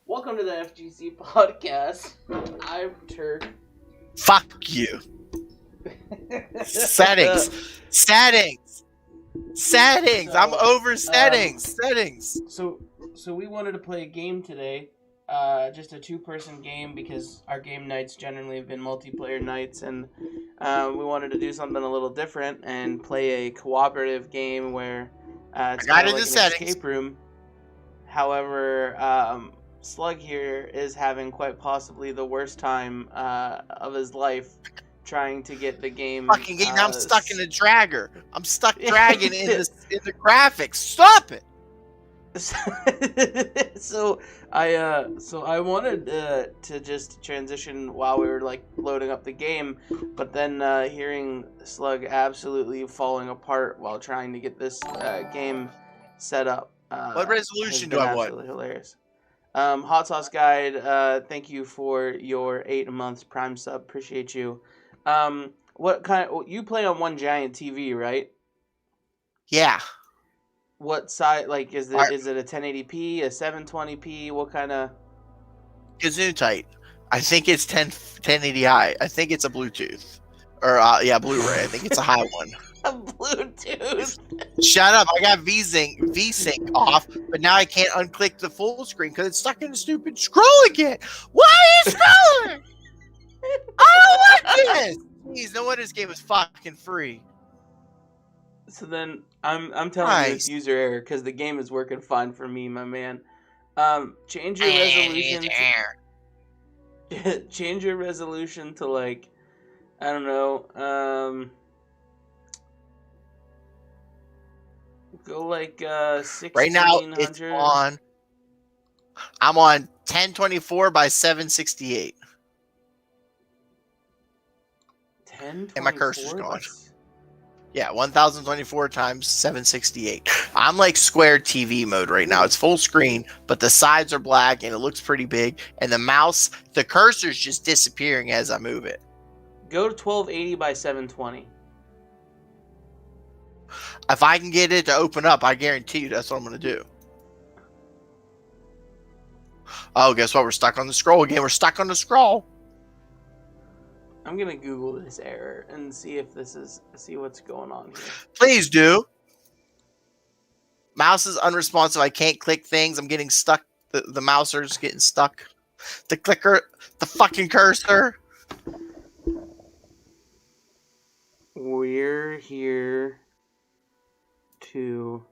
Welcome to the FGC Podcast. I'm Turk. Fuck you. Settings. I'm over settings. So we wanted to play a game today. Just a two-person game because our game nights generally have been multiplayer nights, and we wanted to do something a little different and play a cooperative game where it's kind of like an escape room. However, Slug here is having quite possibly the worst time of his life trying to get the game. Fucking game. I'm stuck in a dragger. I'm stuck dragging in the graphics. Stop it. So I wanted to just transition while we were like loading up the game, but then hearing Slug absolutely falling apart while trying to get this game set up. What resolution do I want? Absolutely hilarious. Hot Sauce Guide, thank you for your 8 months Prime sub. Appreciate you. What kind of, you play on one giant TV, right? Yeah. What size? Like, is it a 1080p, a 720p? What kind of? Gesundheit. I think it's 1080i. I think it's a Bluetooth, or Blu-ray. I think it's a high one. A Bluetooth. Shut up! I got VSync off, but now I can't unclick the full screen because it's stuck in the stupid scroll again. Why are you scrolling? I don't like this. Please, no wonder this game is fucking free. So then I'm telling you it's user error because the game is working fine for me, my man. Change your resolution. Change your resolution to like, I don't know. Go like 1600. Right now it's on. I'm on 1024 by 768. 1024. And my cursor's gone. Yeah, 1024 times 768. I'm like square TV mode right now. It's full screen, but the sides are black and it looks pretty big. And the cursor's just disappearing as I move it. Go to 1280 by 720. If I can get it to open up, I guarantee you that's what I'm going to do. Oh, guess what? We're stuck on the scroll again. We're stuck on the scroll. I'm going to Google this error and see what's going on here. Please do. Mouse is unresponsive. I can't click things. I'm getting stuck. The mouser's getting stuck. The clicker, the fucking cursor. We're here to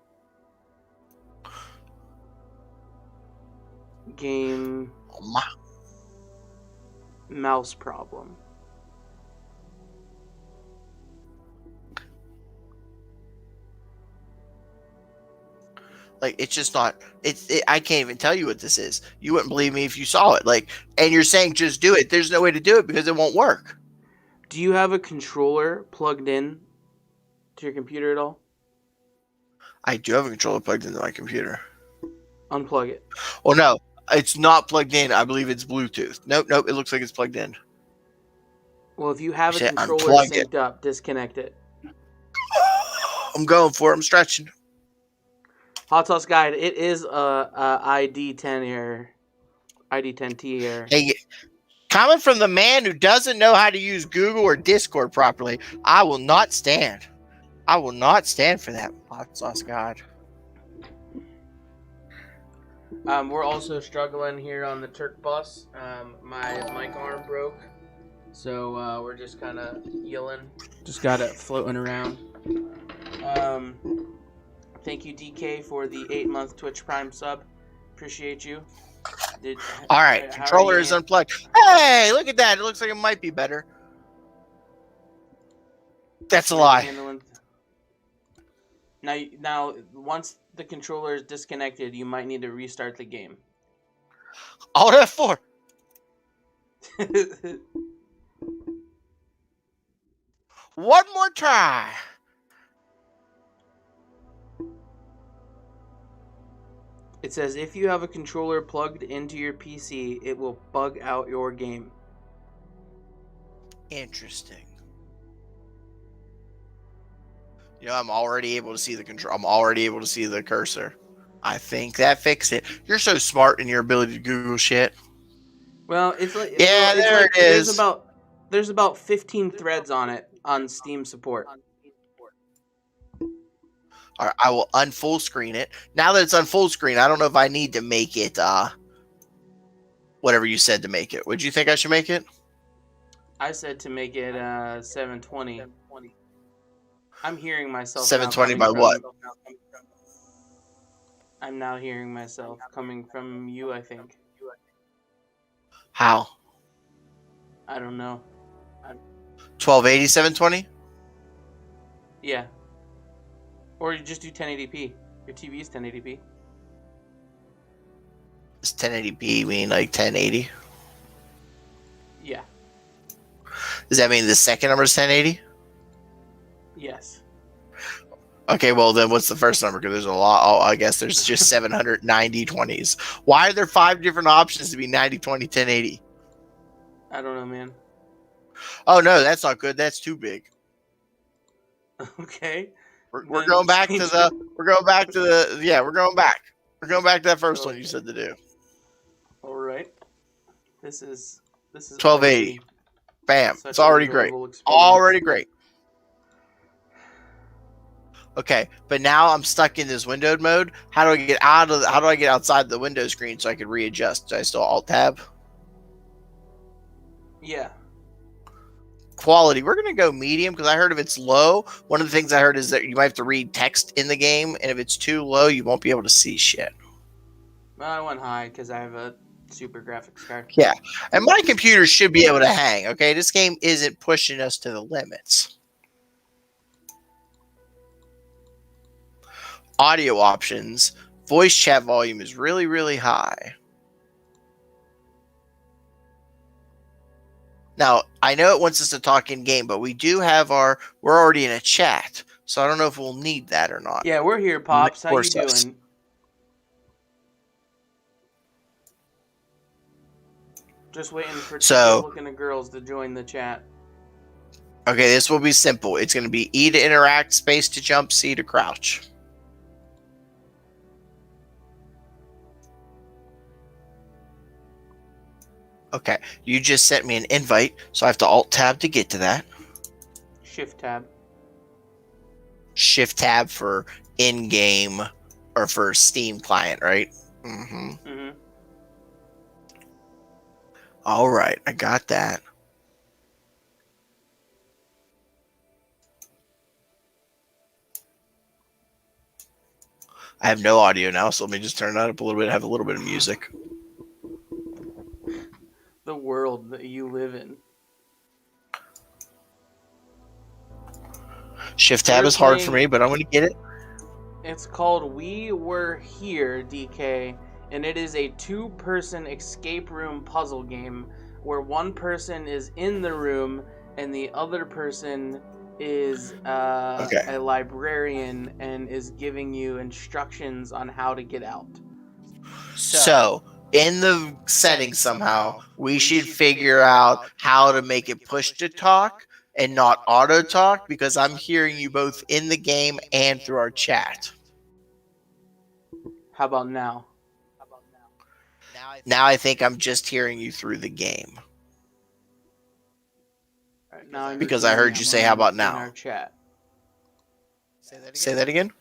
game mouse problem. Like, it's just not, I can't even tell you what this is. You wouldn't believe me if you saw it. Like, and you're saying just do it. There's no way to do it because it won't work. Do you have a controller plugged in to your computer at all? I do have a controller plugged into my computer. Unplug it. Oh, no. It's not plugged in. I believe it's Bluetooth. Nope. It looks like it's plugged in. Well, if you have a controller synced up, disconnect it. I'm going for it. I'm stretching. Hot Sauce Guide, it is a ID10 error. ID10T error. Hey, comment from the man who doesn't know how to use Google or Discord properly. I will not stand. I will not stand for that, Hot Sauce God. We're also struggling here on the Turk bus. My mic arm broke, so we're just kind of yelling. Just got it floating around. Thank you, DK, for the 8-month Twitch Prime sub. Appreciate you. All right, controller is unplugged. Hey, look at that. It looks like it might be better. That's a lie. Now, once the controller is disconnected, you might need to restart the game. Alt F4. One more try. It says if you have a controller plugged into your PC, it will bug out your game. Interesting. You know, I'm already able to see the control. I'm already able to see the cursor. I think that fixed it. You're so smart in your ability to Google shit. Well, it's like Yeah, there it is. there's about 15 threads on it on Steam support. All right, I will unfull screen it. Now that it's on full screen, I don't know if I need to make it whatever you said to make it. Would you think I should make it? I said to make it 720. I'm hearing myself 720 now by what? I'm now hearing myself coming from you, I think. How? I don't know. 1280 720? Yeah. Or you just do 1080p. Your TV is 1080p. Does 1080p mean like 1080? Yeah. Does that mean the second number is 1080? Yes. Okay, well then what's the first number? Because there's a lot. Oh, I guess there's just 790 20s. Why are there 5 different options to be 90, 20, 1080? I don't know, man. Oh no, that's not good. That's too big. Okay. We're going back to the. We're going back to the. Yeah, we're going back. We're going back to that first one you said to do. All right. This is 1280. Bam. It's already great. Experience. Already great. Okay, but now I'm stuck in this windowed mode. How do I get out of? How do I get outside the window screen so I can readjust? Do I still Alt Tab? Yeah. Quality. We're gonna go medium because I heard if it's low, one of the things I heard is that you might have to read text in the game, and if it's too low, you won't be able to see shit. Well, I went high because I have a super graphics card. Yeah, and my computer should be able to hang. Okay, this game isn't pushing us to the limits. Audio options. Voice chat volume is really, really high. Now, I know it wants us to talk in game, but we do have we're already in a chat, so I don't know if we'll need that or not. Yeah, we're here, Pops. How you doing? Just waiting for looking at girls to join the chat. Okay, this will be simple. It's going to be E to interact, space to jump, C to crouch. Okay, you just sent me an invite, so I have to Alt-Tab to get to that. Shift-Tab. Shift-Tab for in-game, or for Steam client, right? Mm-hmm. Mm-hmm. All right, I got that. I have no audio now, so let me just turn that up a little bit, have a little bit of music. The world that you live in. Shift tab is hard for me, but I'm going to get it. It's called We Were Here, DK, and it is a 2-person escape room puzzle game where one person is in the room and the other person is a librarian and is giving you instructions on how to get out. So in the settings somehow, we should figure out how to make it push to talk and not auto talk, because I'm hearing you both in the game and through our chat. How about now? Now I think I'm just hearing you through the game. Right, now because I heard you say, how about now? In our chat. Say that again?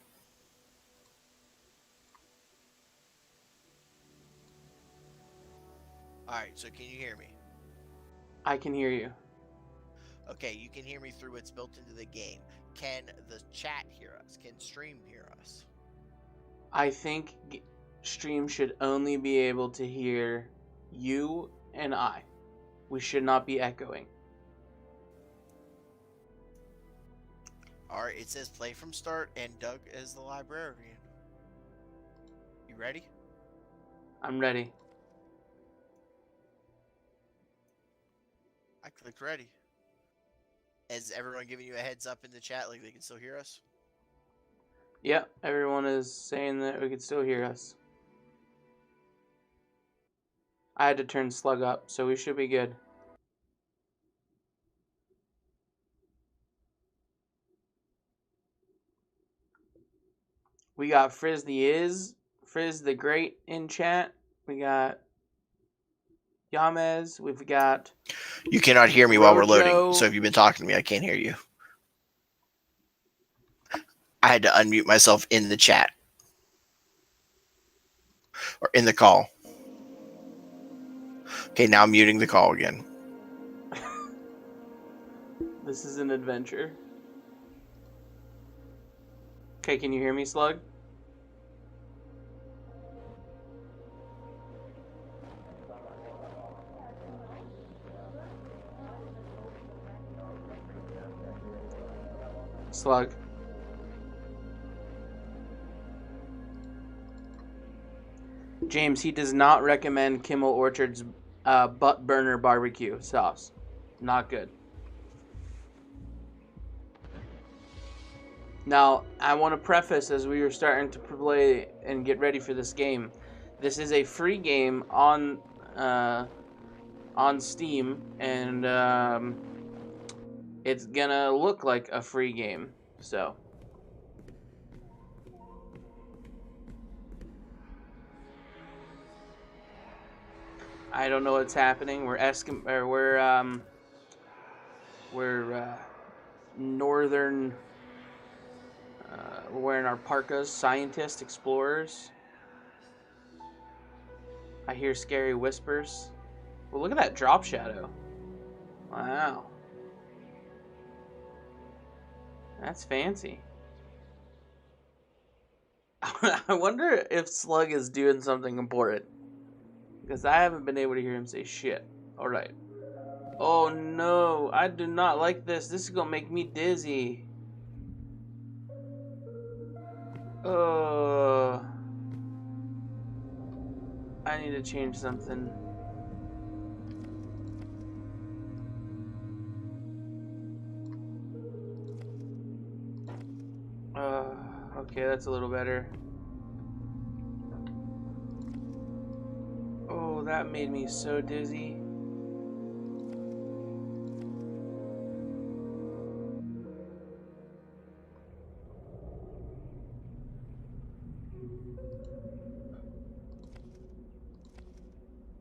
Alright, so can you hear me? I can hear you. Okay, you can hear me through what's built into the game. Can the chat hear us? Can Stream hear us? I think Stream should only be able to hear you and I. We should not be echoing. Alright, it says play from start and Doug is the librarian. You ready? I'm ready. I clicked ready. Is everyone giving you a heads up in the chat like they can still hear us? Yep, everyone is saying that we can still hear us. I had to turn Slug up, so we should be good. We got Frizz the Is, Frizz the Great in chat. We got Yamez. We've got... You cannot hear me while we're loading, Rojo. so if you've been talking to me, I can't hear you. I had to unmute myself in the chat. Or in the call. Okay, now I'm muting the call again. This is an adventure. Okay, can you hear me, Slug? Slug. James, he does not recommend Kimmel Orchard's butt burner barbecue sauce. Not good. Now, I want to preface as we were starting to play and get ready for this game. This is a free game on Steam, and it's gonna look like a free game. So, I don't know what's happening. We're northern. We're wearing our parkas, scientists, explorers. I hear scary whispers. Well, look at that drop shadow. Wow. That's fancy. I wonder if Slug is doing something important. Because I haven't been able to hear him say shit. Alright. Oh no, I do not like this. This is gonna make me dizzy. I need to change something. Okay, that's a little better. Oh, that made me so dizzy.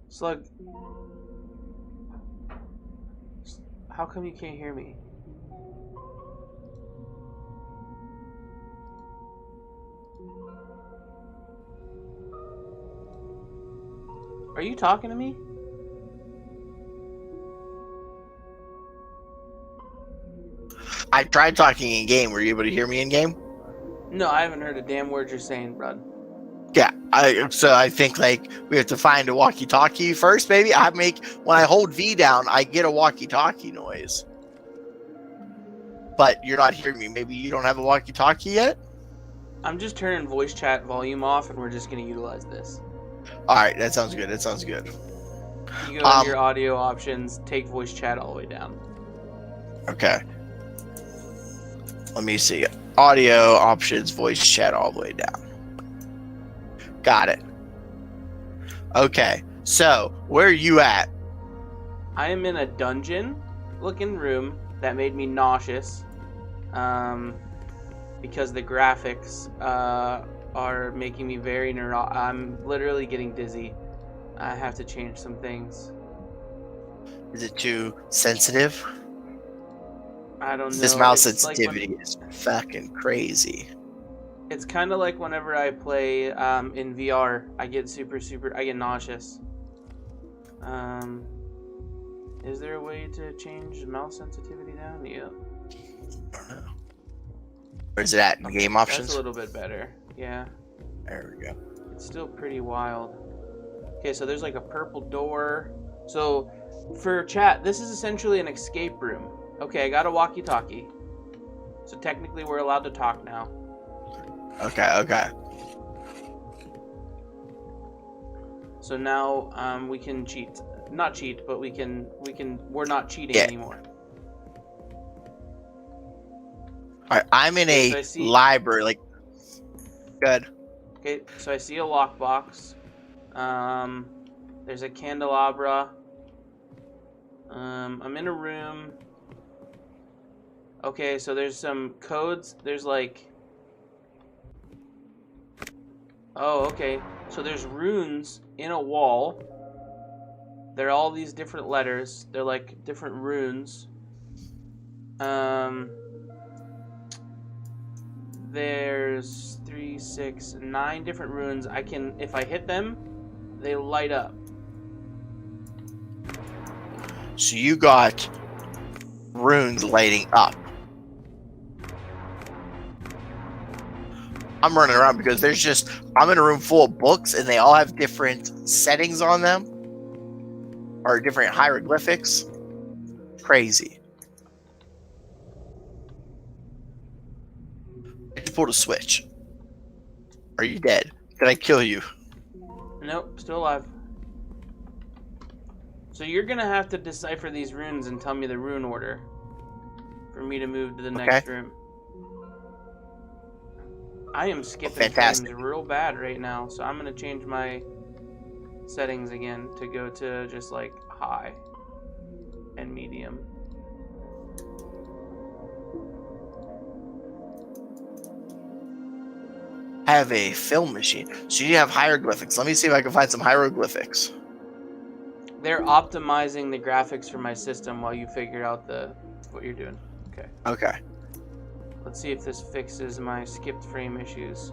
Slug, how come you can't hear me? Are you talking to me? I tried talking in game. Were you able to hear me in game? No, I haven't heard a damn word you're saying, bud. Yeah, so I think like we have to find a walkie-talkie first. Maybe when I hold V down, I get a walkie-talkie noise. But you're not hearing me. Maybe you don't have a walkie-talkie yet. I'm just turning voice chat volume off, and we're just gonna utilize this. All right, that sounds good. That sounds good. You go to your audio options, take voice chat all the way down. Okay. Let me see. Audio options, voice chat all the way down. Got it. Okay, so where are you at? I am in a dungeon-looking room that made me nauseous, because the graphics are making me very I'm literally getting dizzy. I have to change some things. Is it too sensitive? I don't know. This mouse sensitivity is fucking crazy. It's kind of like whenever I play in VR, I get I get nauseous. Is there a way to change mouse sensitivity down? Yeah. Where's it at? In game options? That's a little bit better. Yeah. There we go. It's still pretty wild. Okay, so there's like a purple door. So for chat, this is essentially an escape room. Okay, I got a walkie-talkie. So technically we're allowed to talk now. Okay. So now we can cheat. Not cheat, but we're not cheating anymore. Alright, I'm in a library, like good. Okay, so I see a lockbox. There's a candelabra. I'm in a room. Okay, so there's some codes. There's like Oh, okay. So there's runes in a wall. They're all these different letters. They're like different runes. There's 3, 6, 9 different runes. I can, if I hit them, they light up. So you got runes lighting up. I'm running around because I'm in a room full of books and they all have different settings on them or different hieroglyphics. Crazy. I just pulled a switch. Are you dead? Did I kill you? Nope, still alive. So you're gonna have to decipher these runes and tell me the rune order for me to move to the next room. I am skipping things real bad right now, so I'm gonna change my settings again to go to just like high and medium. I have a film machine. So you have hieroglyphics. Let me see if I can find some hieroglyphics. They're optimizing the graphics for my system while you figure out what you're doing. Okay. Okay. Let's see if this fixes my skipped frame issues.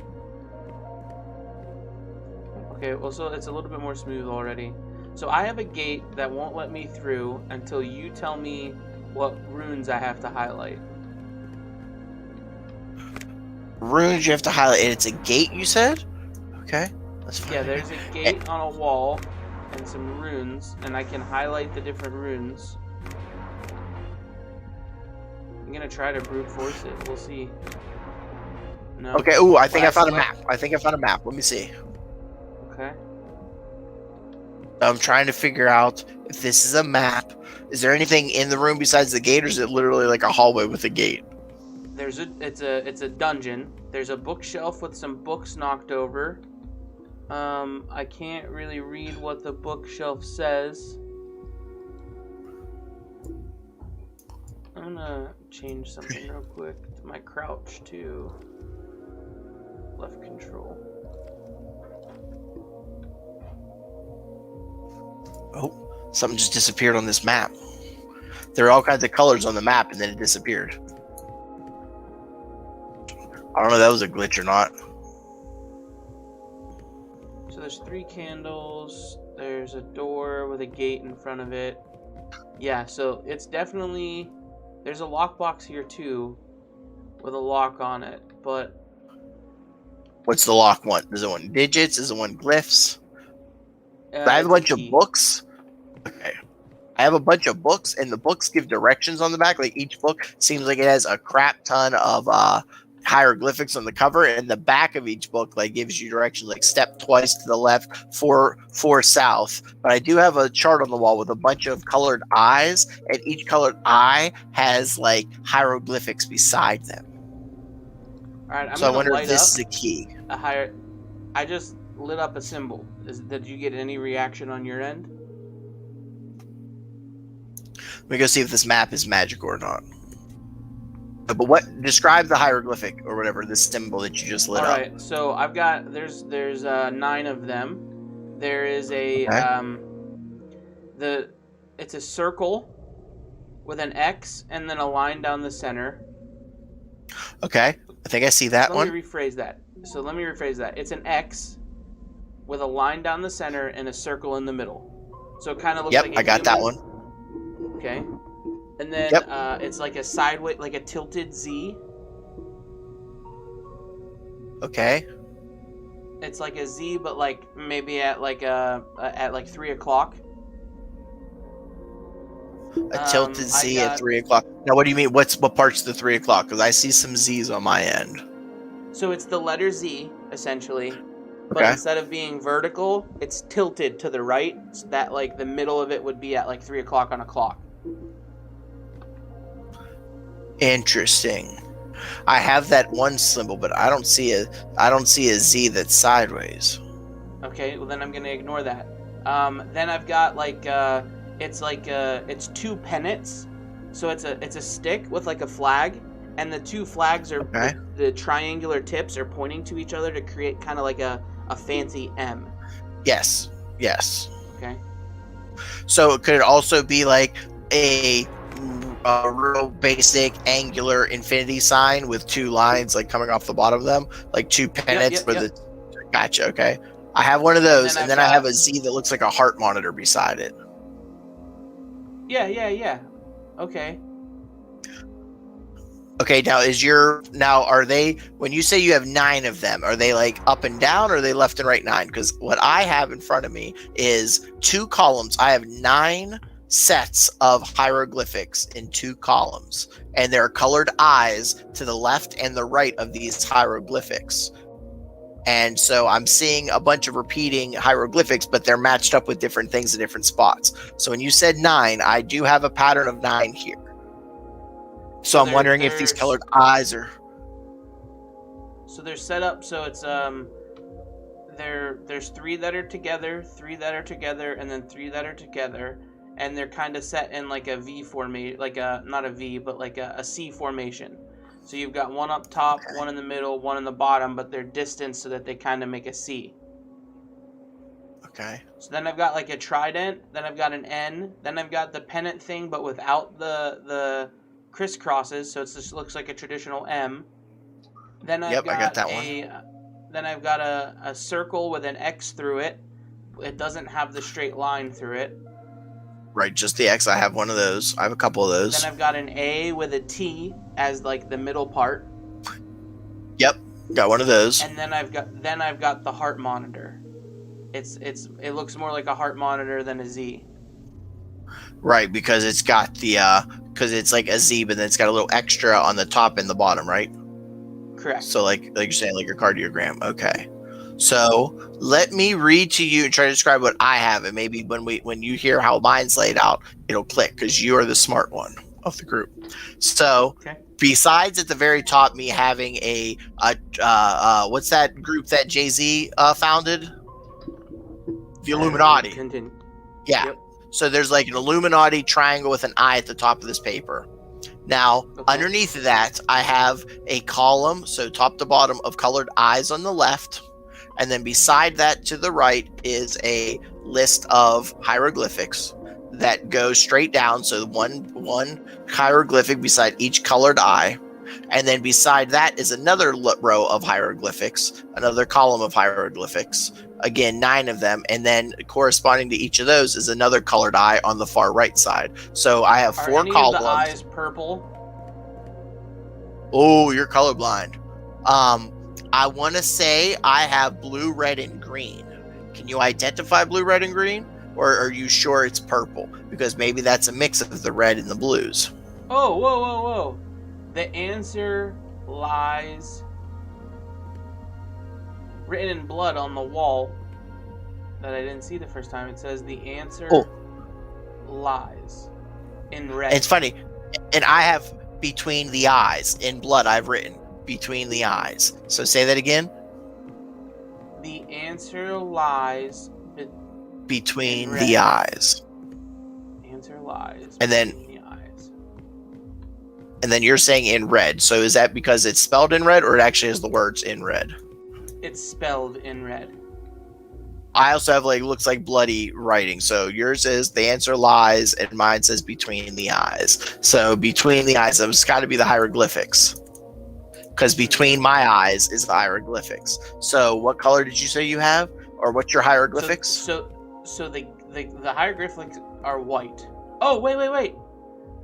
Okay, well, so it's a little bit more smooth already. So I have a gate that won't let me through until you tell me what runes I have to highlight. Runes you have to highlight, and it's a gate, you said? Okay, that's fine. Yeah, there's a gate on a wall and some runes, and I can highlight the different runes. I'm gonna try to brute force it. We'll see. No. Okay. Ooh, I think I found a map. Let me see. Okay. I'm trying to figure out if this is a map. Is there anything in the room besides the gate, or is it literally like a hallway with a gate? It's a dungeon. There's a bookshelf with some books knocked over. I can't really read what the bookshelf says. I'm gonna change something real quick to my crouch to left control. Oh, something just disappeared on this map. There are all kinds of colors on the map, and then it disappeared. I don't know if that was a glitch or not. So there's 3 candles. There's a door with a gate in front of it. Yeah, so it's definitely... There's a lockbox here too, with a lock on it, but... What's the lock one? Is it one digits? Is it one glyphs? I have a bunch of books. Okay. I have a bunch of books, and the books give directions on the back. Like, each book seems like it has a crap ton of hieroglyphics on the cover, and the back of each book like gives you directions, like step twice to the left, four south. But I do have a chart on the wall with a bunch of colored eyes, and each colored eye has like hieroglyphics beside them. All right, so I wonder if this is a key. I just lit up a symbol. Did you get any reaction on your end? Let me go see if this map is magic or not. But describe the hieroglyphic or whatever, this symbol that you just lit up. All right, so I've got there's 9 of them. There is a it's a circle with an X and then a line down the center. Okay, I think I see that one. Let me rephrase that. It's an X with a line down the center and a circle in the middle. So it kind of looks like I got that one. Okay. And then it's like a sideways, like a tilted Z. Okay. It's like a Z, but like maybe at like 3 o'clock. A tilted Z at 3 o'clock. Now, what do you mean? What part's the 3 o'clock? Because I see some Z's on my end. So it's the letter Z essentially, but instead of being vertical, it's tilted to the right. So that like the middle of it would be at like 3 o'clock on a clock. Interesting. I have that one symbol, but I don't see a Z that's sideways. Okay, well then I'm gonna ignore that. Then I've got like it's 2 pennants, so it's a stick with like a flag, and the 2 flags are the triangular tips are pointing to each other to create kind of like a a fancy M. Yes. Okay. So could it also be like a real basic angular infinity sign with two lines like coming off the bottom of them, like two pennants for the. Gotcha. Okay. I have one of those, and then I have a Z that looks like a heart monitor beside it. Yeah. Okay. Okay, now are they, when you say you have 9 of them, are they like up and down, or are they left and right 9? Because what I have in front of me is 2 columns. I have 9 sets of hieroglyphics in 2 columns, and there are colored eyes to the left and the right of these hieroglyphics. And so I'm seeing a bunch of repeating hieroglyphics, but they're matched up with different things in different spots. So when you said 9, I do have a pattern of 9 here. So I'm wondering if these colored eyes are. So they're set up so it's there's 3 that are together, 3 that are together, and then 3 that are together, and they're kind of set in like a V formation, like a not a V, but like a C formation. So you've got one up top, one in the middle, one in the bottom, but they're distanced so that they kind of make a C. Okay. So then I've got like a trident, then I've got an N, then I've got the pennant thing, but without the crisscrosses, so it just looks like a traditional M. Then I got that one. Then I've got a circle with an X through it. It doesn't have the straight line through it. Right, just the X. I have one of those. I have a couple of those. Then I've got an A with a T as like the middle part. Yep, got one of those. And then I've got the heart monitor. It looks more like a heart monitor than a Z. Right, because it's got the because it's like a Z, but then it's got a little extra on the top and the bottom, right? Correct. So like you're saying, like your cardiogram. Okay. So let me read to you and try to describe what I have, and maybe when you hear how mine's laid out, it'll click because you are the smart one of the group. So besides at the very top, me having a what's that group that Jay-Z founded? The Illuminati. Continue. Yeah. Yep. So there's like an Illuminati triangle with an eye at the top of this paper. Now, underneath of that, I have a column, so top to bottom, of colored eyes on the left. And then beside that to the right is a list of hieroglyphics that go straight down. So one hieroglyphic beside each colored eye. And then beside that is another row of hieroglyphics, another column of hieroglyphics. Again, 9 of them. And then corresponding to each of those is another colored eye on the far right side. So I have 4 columns. Are any of the eyes purple? Oh, you're colorblind. I want to say I have blue, red, and green. Can you identify blue, red, and green? Or are you sure it's purple? Because maybe that's a mix of the red and the blues. Oh, whoa. The answer lies written in blood on the wall that I didn't see the first time. It says the answer lies in red. It's funny. And I have between the eyes. In blood, I've written between the eyes. So say that again. The answer lies between the eyes. Answer lies. And then you're saying in red. So is that because it's spelled in red, or it actually has the words in red? It's spelled in red. I also have looks like bloody writing. So yours is the answer lies, and mine says between the eyes. So between the eyes, it's got to be the hieroglyphics. Because between my eyes is the hieroglyphics. So what color did you say you have? Or what's your hieroglyphics? So the hieroglyphics are white. Oh, wait.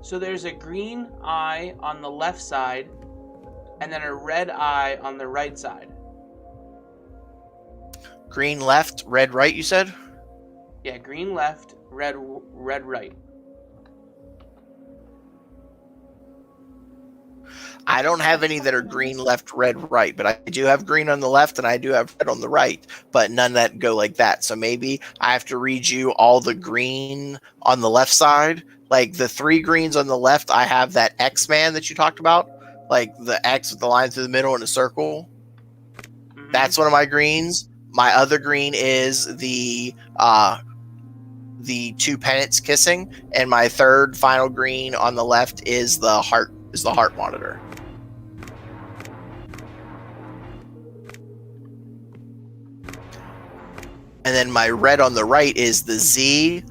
So there's a green eye on the left side, and then a red eye on the right side. Green left, red right, you said? Yeah, green left, red right. I don't have any that are green left, red right, but I do have green on the left and I do have red on the right, but none that go like that. So maybe I have to read you all the green on the left side. Like the 3 greens on the left, I have that X-Man that you talked about, like the X with the line through the middle and a circle. Mm-hmm. That's one of my greens. My other green is the 2 pennants kissing, and my third final green on the left is the heart monitor. And then my red on the right is the Z,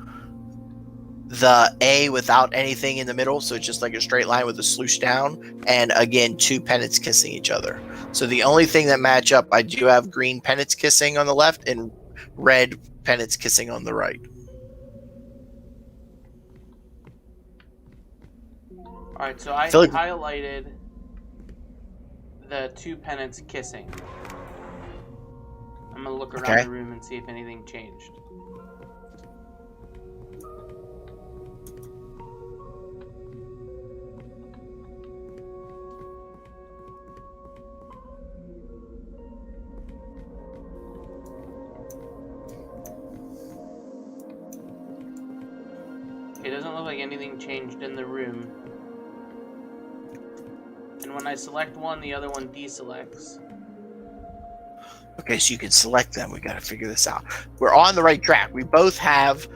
the A without anything in the middle, so it's just like a straight line with a swoosh down, and again, 2 pennants kissing each other. So the only thing that match up, I do have green pennants kissing on the left and red pennants kissing on the right. Alright, so I highlighted the 2 pennants kissing. I'm gonna look around the room and see if anything changed. It doesn't look like anything changed in the room. And when I select one, the other one deselects. Okay, so you can select them. We got to figure this out. We're on the right track. We both have.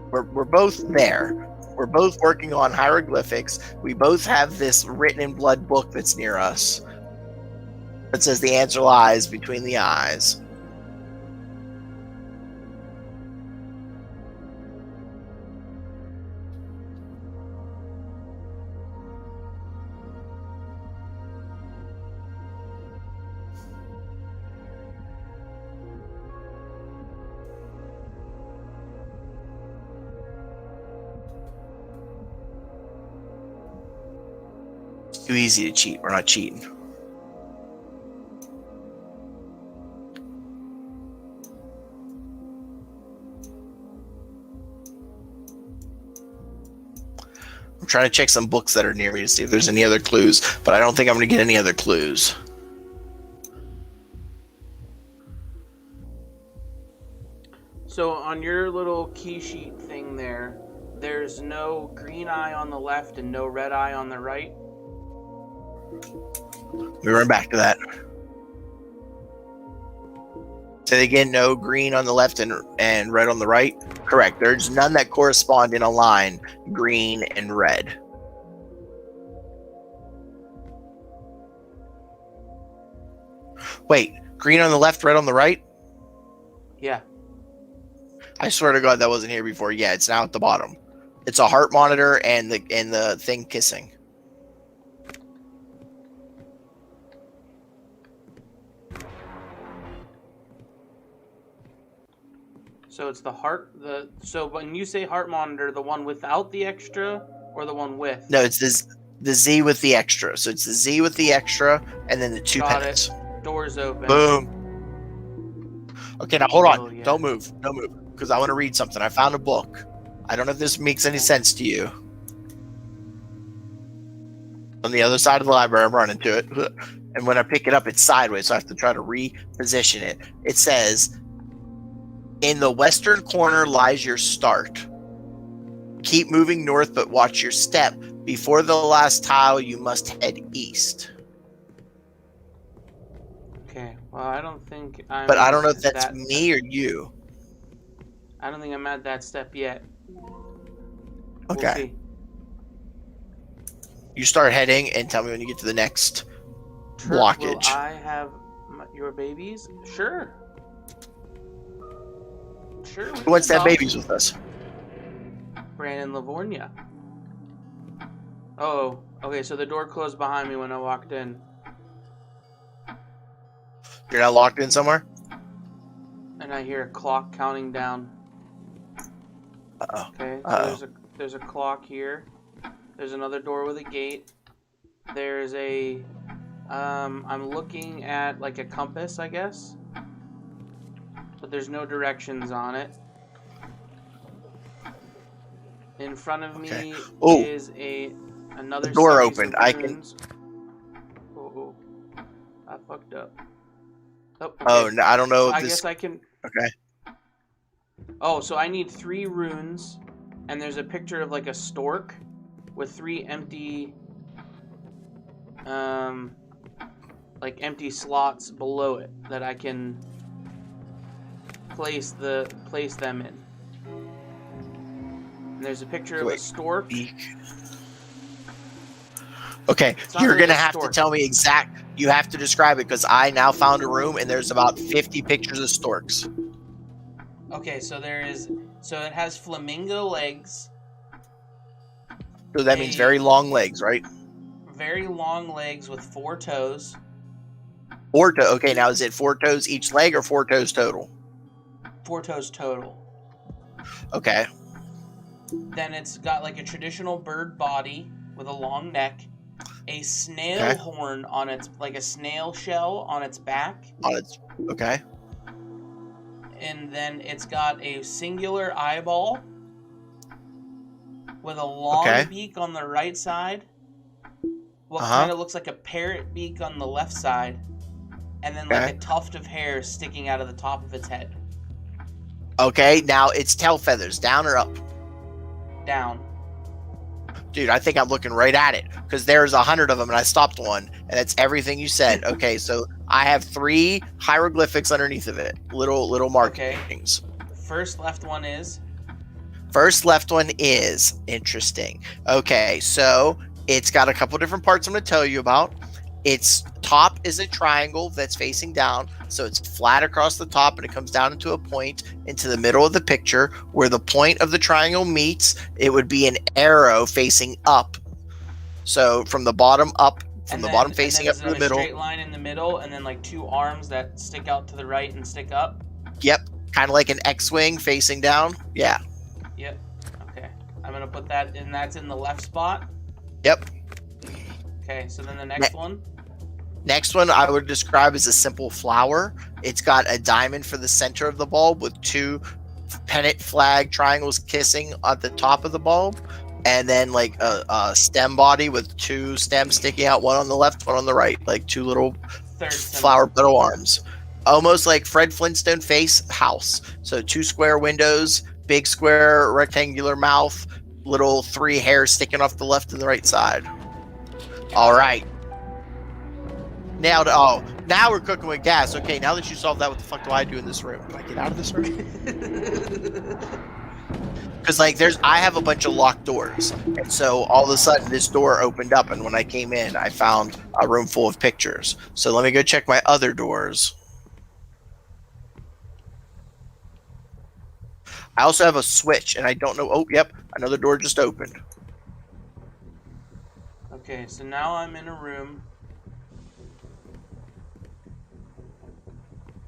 We're both there. We're both working on hieroglyphics. We both have this written in blood book that's near us. It says the answer lies between the eyes. Too easy to cheat. We're not cheating. I'm trying to check some books that are near me to see if there's any other clues, but I don't think I'm going to get any other clues. So on your little key sheet thing there, there's no green eye on the left and no red eye on the right? We run back to that. Say again, no green on the left and red on the right? Correct. There's none that correspond in a line, green and red. Wait, green on the left, red on the right? Yeah. I swear to God that wasn't here before. Yeah, it's now at the bottom. It's a heart monitor and the thing kissing. So it's the heart. So when you say heart monitor, the one without the extra or the one with? No, it's the Z with the extra. So it's the Z with the extra and then the 2 pennants. Doors open. Boom. Okay, now hold on. Oh, yeah. Don't move. Don't move. Because I want to read something. I found a book. I don't know if this makes any sense to you. On the other side of the library, I'm running to it. And when I pick it up, it's sideways, so I have to try to reposition it. It says, in the western corner lies your start. Keep moving north, but watch your step. Before the last tile, you must head east. Okay, well, I don't think I'm... But I don't know if that's me or you. I don't think I'm at that step yet. Okay. We'll see. You start heading and tell me when you get to the next blockage. Will I have your babies? Sure. Sure. Who wants to have babies with us? Brandon Livornia. Oh, okay, so the door closed behind me when I walked in. You're not locked in somewhere? And I hear a clock counting down. Uh-oh. Okay, so there's a clock here. There's another door with a gate. There's a... I'm looking at like a compass, I guess. But there's no directions on it. In front of me is another door opened. I can... Oh, I fucked up. Oh, okay. Oh, no, I don't know. I guess I can... Okay. Oh, so I need 3 runes, and there's a picture of like a stork with 3 empty, like empty slots below it that I can place them in. And there's a picture of a stork. Okay, you're going to have to tell me you have to describe it because I now found a room and there's about 50 pictures of storks. Okay, so it has flamingo legs. So that means very long legs, right? Very long legs with 4 toes. Okay, now is it 4 toes each leg or 4 toes total? 4 toes total. Okay. Then it's got like a traditional bird body with a long neck, a snail horn on its, like a snail shell on its back. Okay. And then it's got a singular eyeball with a long beak on the right side. What kind of looks like a parrot beak on the left side. And then like a tuft of hair sticking out of the top of its head. Okay, now its tail feathers, down or up? Down. Dude, I think I'm looking right at it because there's 100 of them and I stopped one and that's everything you said. Okay, so I have 3 hieroglyphics underneath of it, little markings. First left one is interesting. Okay, so it's got a couple different parts I'm going to tell you about. Its top is a triangle that's facing down, so it's flat across the top and it comes down into a point into the middle of the picture. Where the point of the triangle meets, it would be an arrow facing up. So from the bottom up, bottom facing up to the middle. A straight line in the middle, and then like 2 arms that stick out to the right and stick up. Yep, kind of like an X-wing facing down. Yeah. Yep. Okay, I'm gonna put that in. That's in the left spot. Yep. Okay, so then the next one. Next one I would describe as a simple flower. It's got a diamond for the center of the bulb with 2 pennant flag triangles kissing at the top of the bulb, and then like a stem body with 2 stems sticking out, one on the left, one on the right, like 2 little flower petal arms. Almost like Fred Flintstone face house. So 2 square windows, big square rectangular mouth, little 3 hairs sticking off the left and the right side. All right. Nailed it. Oh, now we're cooking with gas. Okay, now that you solved that, what the fuck do I do in this room? Do I get out of this room? Because like I have a bunch of locked doors, and so all of a sudden this door opened up, and when I came in, I found a room full of pictures. So let me go check my other doors. I also have a switch, and I don't know. Oh, yep, another door just opened. Okay, so now I'm in a room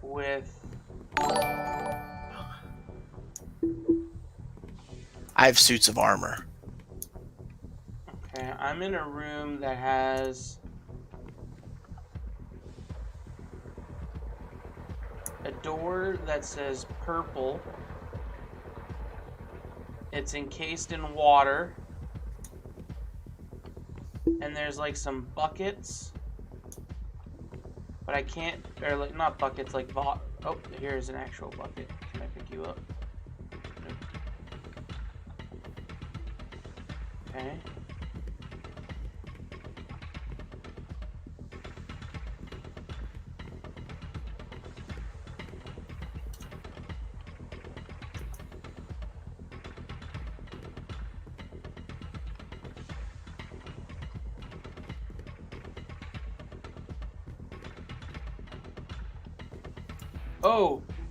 with... I have suits of armor. Okay, I'm in a room that has a door that says purple. It's encased in water. And there's like some buckets. But I can't, or like not buckets, like oh, here's an actual bucket. Can I pick you up? Okay.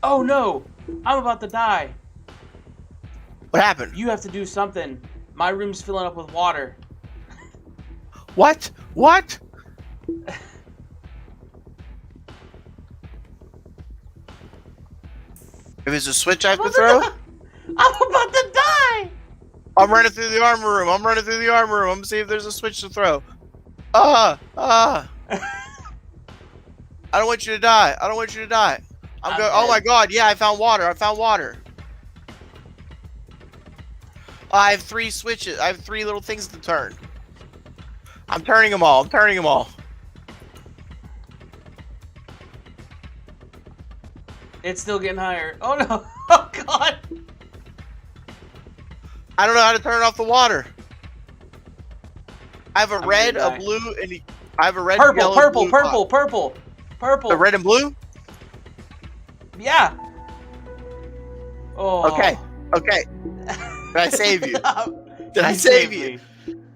Oh no! I'm about to die. What happened? You have to do something. My room's filling up with water. What? If it's a switch I have to throw? I'm about to die! I'm running through the armor room. I'm gonna see if there's a switch to throw. I don't want you to die. Oh my god, yeah, I found water. I have 3 switches. I have 3 little things to turn. I'm turning them all. It's still getting higher. Oh no! Oh god! I don't know how to turn off the water. I have a red, a blue, and I have a red, yellow, purple. The red and blue? Yeah. Oh. Okay. Did I save you? Did I save you?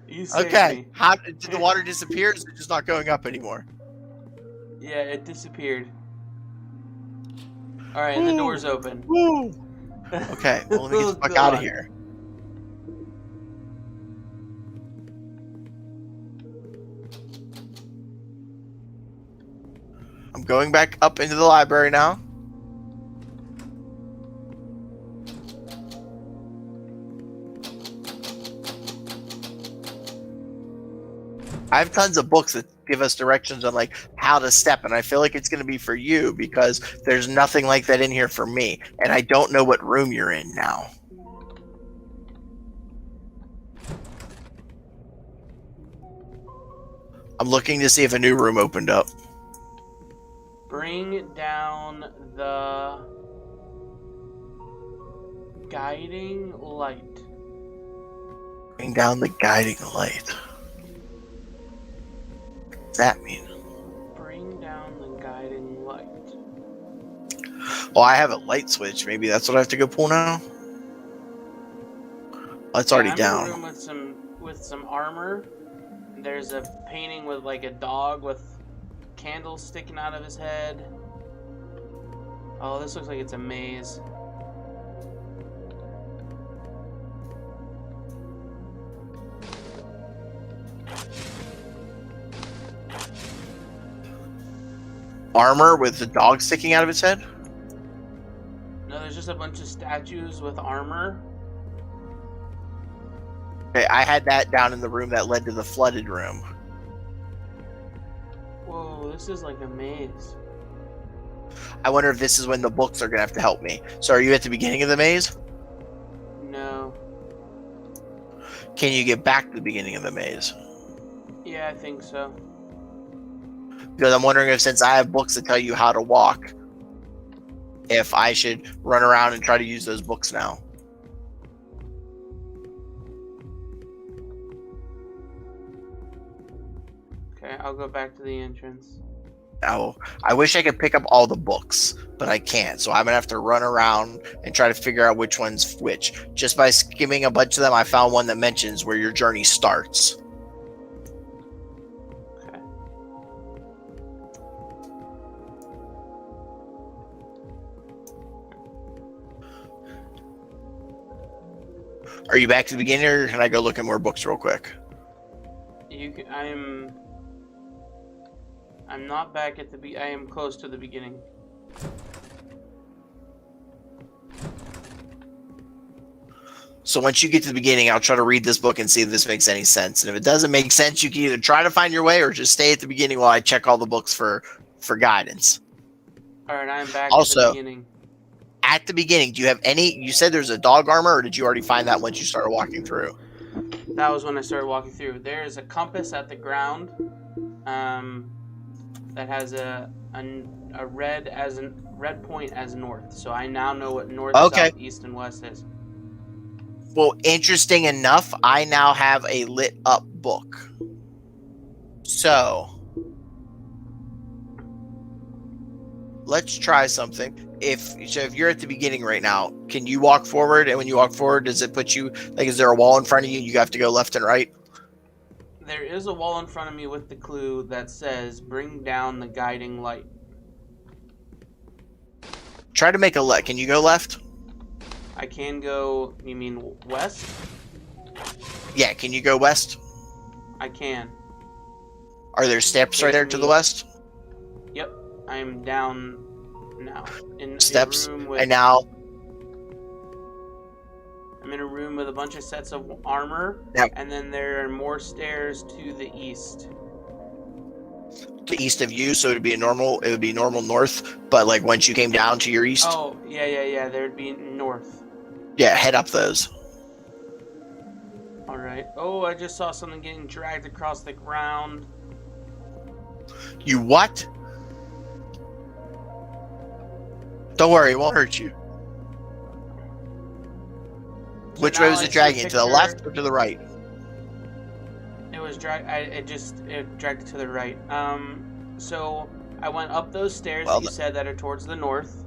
You saved me. How did the water disappear? Or is it just not going up anymore? Yeah, it disappeared. All right, and the door's open. Woo. Okay, well, let me get the fuck Oh, out of God. here. I'm going back up into the library now. I have tons of books that give us directions on like how to step, and I feel like it's going to be for you because there's nothing like that in here for me, and I don't know what room you're in now. I'm looking to see if a new room opened up. Bring down the guiding light. Bring down the guiding light. What does that mean? Bring down the guiding light. Well, I have a light switch. Maybe that's what I have to go pull now. Oh, it's already I'm down. in a room with some armor. There's a painting with like a dog with candles sticking out of his head. Oh, this looks like it's a maze. Armor with the dog sticking out of its head? No, there's just a bunch of statues with armor. Okay, I had that down in the room that led to the flooded room. Whoa, this is like a maze. I wonder if this is when the books are going to have to help me. So are you at the beginning of the maze? No. Can you get back to the beginning of the maze? Yeah, I think so. Because I'm wondering if, since I have books that tell you how to walk, if I should run around and try to use those books now. Okay, I'll go back to the entrance. Now, I wish I could pick up all the books, but I can't. So I'm going to have to run around and try to figure out which one's which. Just by skimming a bunch of them, I found one that mentions where your journey starts. Okay. Are you back to the beginning, or can I go look at more books real quick? I'm not back at I am close to the beginning. So once you get to the beginning, I'll try to read this book and see if this makes any sense. And if it doesn't make sense, you can either try to find your way or just stay at the beginning while I check all the books for guidance. All right, I'm back Also, at the beginning. At the beginning, do you have any? You said there's a dog armor, or did you already find that once you started walking through? That was when I started walking through. There is a compass at the ground, that has a red point as north. So I now know what north, Okay. south, east, and west is. Well, interesting enough, I now have a lit up book. So let's try something. If you're at the beginning right now, can you walk forward? And when you walk forward, does it put you, like, is there a wall in front of you? You have to go left and right? There is a wall in front of me with the clue that says, bring down the guiding light. Try to make a left. Can you go left? I can go, you mean west? Yeah, can you go west? I can. Are there steps right there to the west? Yep, I am down now. In Steps, a room with, and now... I'm in a room with a bunch of sets of armor, Yep. And then there are more stairs to the east. To east of you, so it would be normal north, but like once you came down to your east, Oh, yeah, there'd be north. yeah, head up those. Alright. Oh, I just saw something getting dragged across the ground. You what? Don't worry, it won't hurt you. So Which way now was I it see a dragging? To the picture. left or to the right? It was it dragged it to the right. So I went up those stairs Well, that you said that are towards the north.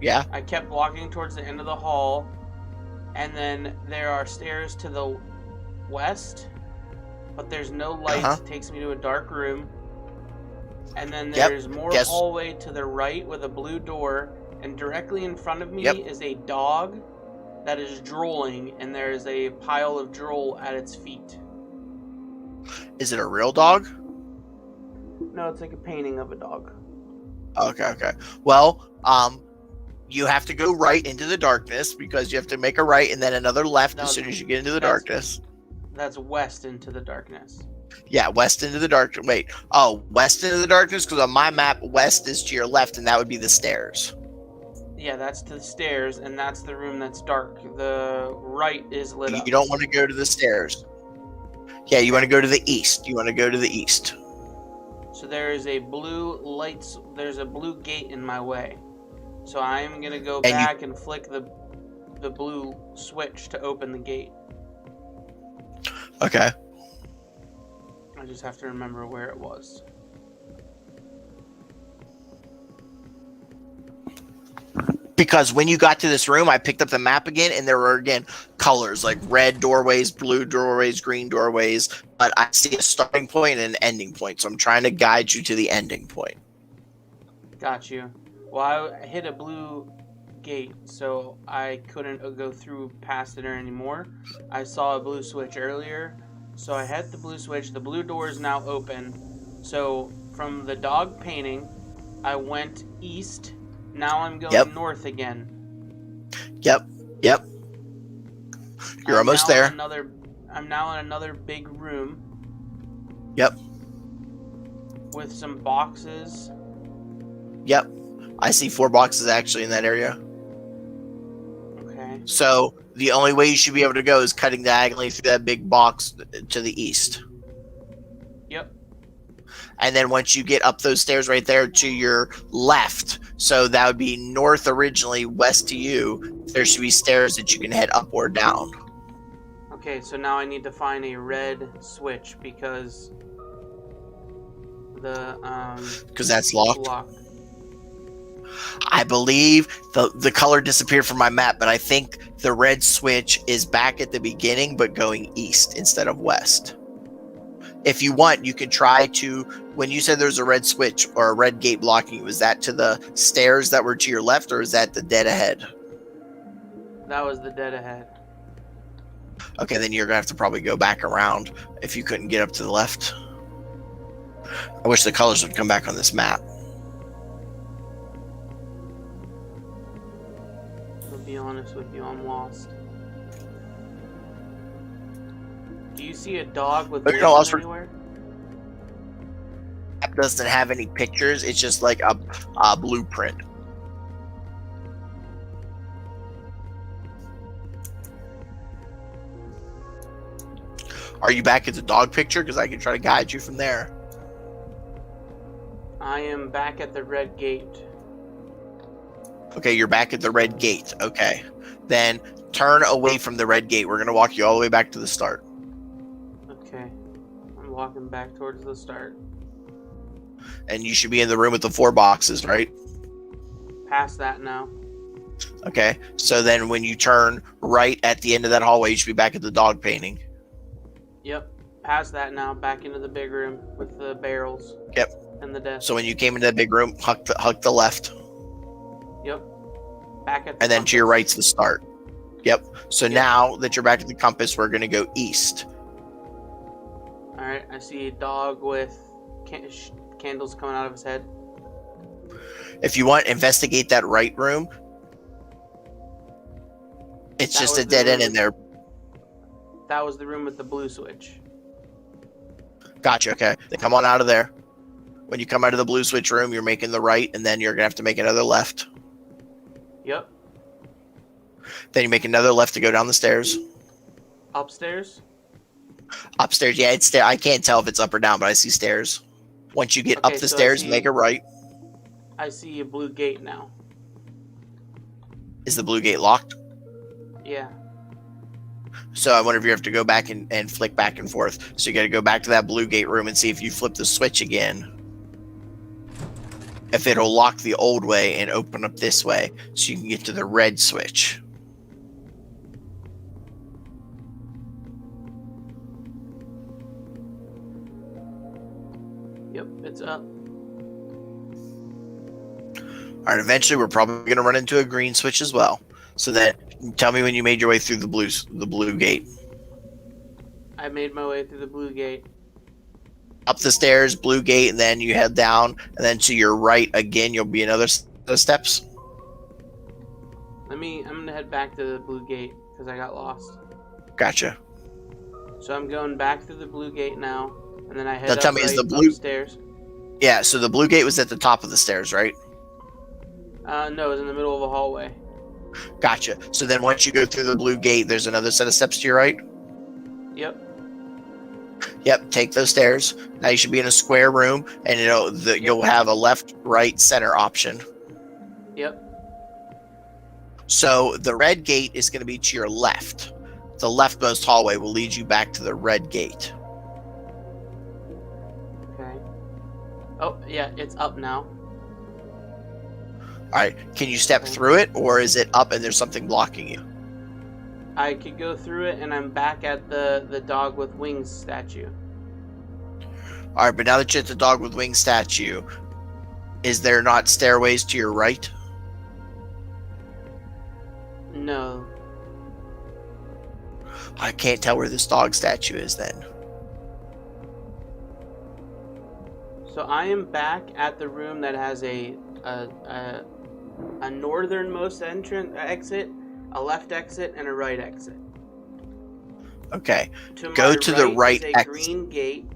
Yeah. I kept walking towards the end of the hall, and then there are stairs to the west, but there's no light. Uh-huh. It takes me to a dark room. And then Yep. there's more Guess- hallway to the right with a blue door, and directly in front of me Yep. is a dog that is drooling, and there is a pile of drool at its feet. Is it a real dog? No, it's like a painting of a dog. Okay. Well, you have to go right into the darkness because you have to make a right and then another left as soon as you get into the darkness. That's west into the darkness. Yeah, west into the dark. Wait. Oh, west into the darkness? Because on my map, west is to your left, and that would be the stairs. Yeah, that's to the stairs, and that's the room that's dark. The right is lit up. You don't want to go to the stairs. Yeah, you want to go to the east. So there is a there's a blue gate in my way. So I'm going to go back and flick the blue switch to open the gate. Okay. I just have to remember where it was. Because when you got to this room, I picked up the map again, and there were, again, colors, like red doorways, blue doorways, green doorways. But I see a starting point and an ending point, so I'm trying to guide you to the ending point. Got you. Well, I hit a blue gate, so I couldn't go through past it anymore. I saw a blue switch earlier, so I hit the blue switch. The blue door is now open. So from the dog painting, I went east. Now I'm going north again. Yep. You're almost there. I'm now in another big room. Yep. With some boxes. Yep. I see 4 boxes actually in that area. Okay. So the only way you should be able to go is cutting diagonally through that big box to the east. Yep. And then once you get up those stairs right there to your left, so that would be north originally, west to you, there should be stairs that you can head up or down. Okay, so now I need to find a red switch because that's locked. I believe the color disappeared from my map, but I think the red switch is back at the beginning but going east instead of west. If you want, you could try to, when you said there's a red switch or a red gate blocking, was that to the stairs that were to your left, or is that the dead ahead? That was the dead ahead. Okay, then you're going to have to probably go back around if you couldn't get up to the left. I wish the colors would come back on this map. I'll be honest with you, I'm lost. Do you see a dog with wheels anywhere? Map doesn't have any pictures. It's just like a blueprint. Are you back at the dog picture? Because I can try to guide you from there. I am back at the red gate. Okay, you're back at the red gate. Okay. Then turn away from the red gate. We're going to walk you all the way back to the start. Okay. I'm walking back towards the start. And you should be in the room with the 4 boxes, right? Past that now. Okay. So then when you turn right at the end of that hallway, you should be back at the dog painting. Yep. Past that now, back into the big room with the barrels. Yep. And the desk. So when you came into that big room, huck the left. Yep. Back at the And then compass. to your right's the start. Yep. So now that you're back at the compass, we're going to go east. Alright, I see a dog with candles coming out of his head. If you want, investigate that right room. It's just a dead end in there. That was the room with the blue switch. Gotcha, okay. Then come on out of there. When you come out of the blue switch room, you're making the right, and then you're going to have to make another left. Yep. Then you make another left to go down the stairs. Upstairs? Upstairs, yeah, it's there. I can't tell if it's up or down, but I see stairs. Once you get up the stairs, make a right. I see a blue gate now. Is the blue gate locked? Yeah. So I wonder if you have to go back and flick back and forth. So you got to go back to that blue gate room and see if you flip the switch again. If it'll lock the old way and open up this way so you can get to the red switch. Yep, it's up. All right, eventually we're probably going to run into a green switch as well. So then tell me when you made your way through the blue gate. I made my way through the blue gate. Up the stairs, blue gate, and then you head down, and then to your right again, you'll be another set of steps. I'm gonna head back to the blue gate because I got lost. Gotcha. So I'm going back through the blue gate now, and then I head Now tell me, is the blue upstairs. Yeah, so the blue gate was at the top of the stairs, right? No, it was in the middle of a hallway. Gotcha. So then once you go through the blue gate, there's another set of steps to your right? Yep. Yep, take those stairs. Now you should be in a square room, and you'll have a left, right, center option. Yep. So the red gate is going to be to your left. The leftmost hallway will lead you back to the red gate. Okay. Oh, yeah, it's up now. All right, can you step through it, or is it up and there's something blocking you? I could go through it, and I'm back at the dog with wings statue. All right, but now that you're at the dog with wings statue, is there not stairways to your right? No. I can't tell where this dog statue is then. So I am back at the room that has a northernmost exit, a left exit, and a right exit. Okay. Go to the right exit. Green gate.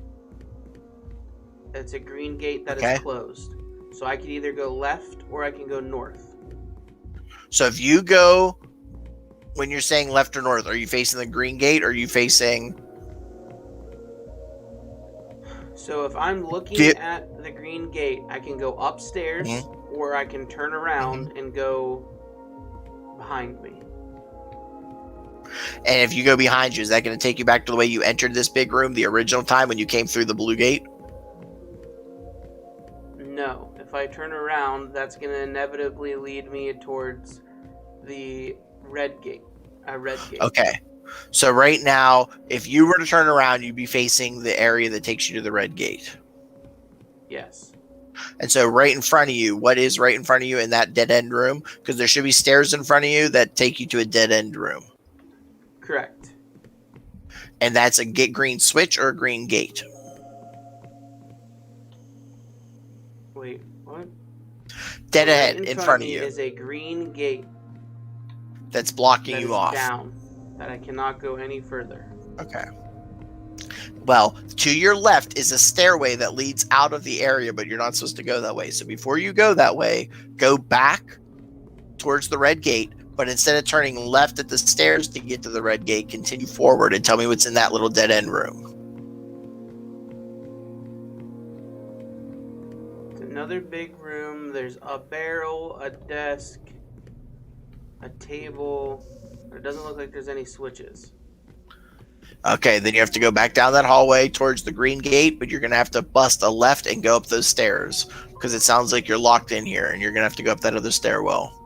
It's a green gate that is closed. So I can either go left or I can go north. So if you go, when you're saying left or north, are you facing the green gate or are you facing... So if I'm looking at the green gate, I can go upstairs or I can turn around and go behind me. And if you go behind you, is that going to take you back to the way you entered this big room the original time when you came through the blue gate? No. If I turn around, that's going to inevitably lead me towards the red gate. Okay. So right now, if you were to turn around, you'd be facing the area that takes you to the red gate. Yes. And so right in front of you, what is right in front of you in that dead end room? Because there should be stairs in front of you that take you to a dead end room. Correct. And that's a green switch or a green gate? Wait, what? Dead ahead in front of you is a green gate that's blocking you off. Down, that I cannot go any further. Okay. Well, to your left is a stairway that leads out of the area, but you're not supposed to go that way. So before you go that way, go back towards the red gate, but instead of turning left at the stairs to get to the red gate, continue forward and tell me what's in that little dead end room. It's another big room. There's a barrel, a desk, a table. It doesn't look like there's any switches. Okay, then you have to go back down that hallway towards the green gate, but you're going to have to bust a left and go up those stairs because it sounds like you're locked in here and you're going to have to go up that other stairwell.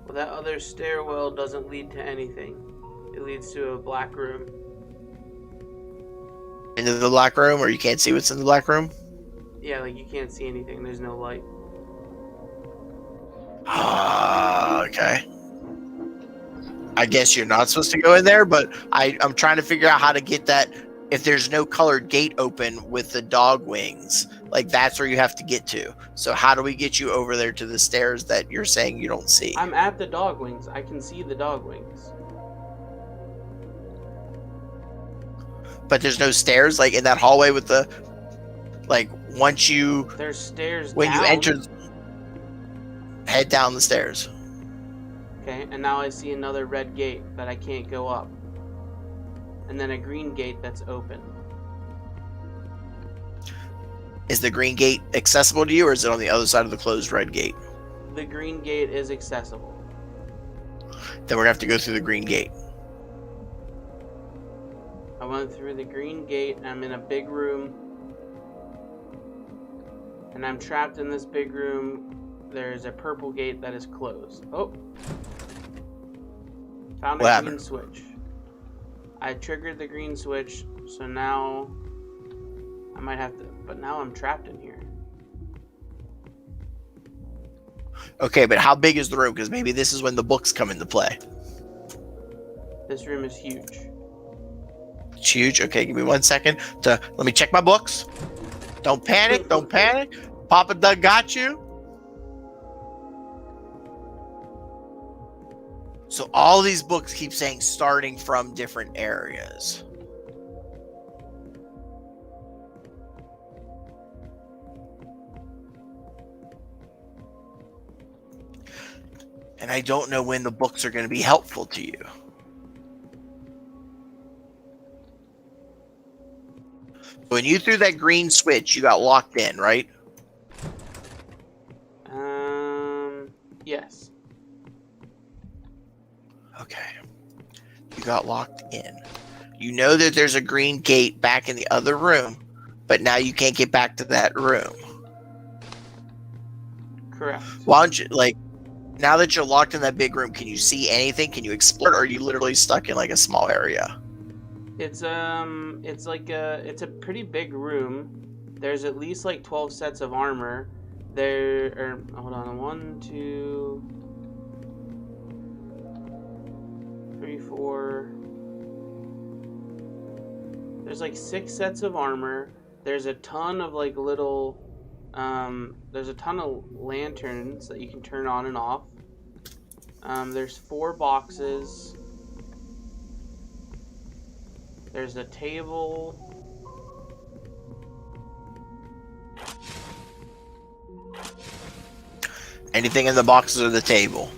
Well, that other stairwell doesn't lead to anything. It leads to a black room. Into the black room, or you can't see what's in the black room? Yeah, like you can't see anything. There's no light. Okay. I guess you're not supposed to go in there, but I'm trying to figure out how to get that. If there's no colored gate open with the dog wings, like that's where you have to get to. So how do we get you over there to the stairs that you're saying you don't see? I'm at the dog wings. I can see the dog wings. But there's no stairs, like in that hallway with the, like once you... There's stairs when down. you enter, head down the stairs. Okay, and now I see another red gate that I can't go up. And then a green gate that's open. Is the green gate accessible to you, or is it on the other side of the closed red gate? The green gate is accessible. Then we're going to have to go through the green gate. I went through the green gate, and I'm in a big room. And I'm trapped in this big room. There's a purple gate that is closed. Oh! Found a green switch. I triggered the green switch, so now I might have to... But now I'm trapped in here. Okay, but how big is the room? Because maybe this is when the books come into play. This room is huge. It's huge. Okay, give me 1 second. Let me check my books. Don't panic. Don't panic. Papa Doug got you. So all these books keep saying starting from different areas. And I don't know when the books are going to be helpful to you. When you threw that green switch, you got locked in, right? Yes. Okay. You got locked in. You know that there's a green gate back in the other room, but now you can't get back to that room. Correct. Why don't you, now that you're locked in that big room, can you see anything? Can you explore, or are you literally stuck in like a small area? It's it's a pretty big room. There's at least like 12 sets of armor. Hold on, 1, 2, 3, 4. There's like 6 sets of armor. There's a ton of like little, there's a ton of lanterns that you can turn on and off. There's 4 boxes. There's a table. Anything in the boxes or the table?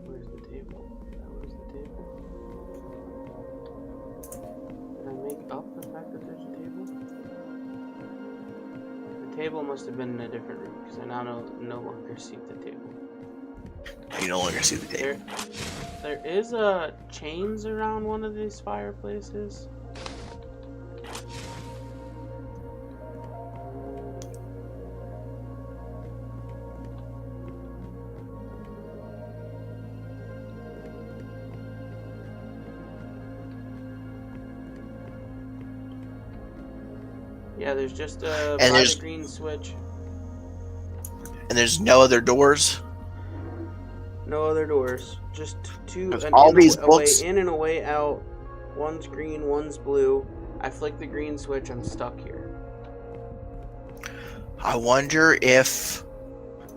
Where's the table? Where's the table? Did I make up the fact that there's a table? The table must have been in a different room because I now no longer see the table. You no longer see the table. There is chains around one of these fireplaces. Yeah, there's just a green switch. And there's no other doors? No other doors. Just two. All these books. A way in and a way out. One's green, one's blue. I flick the green switch. I'm stuck here. I wonder if.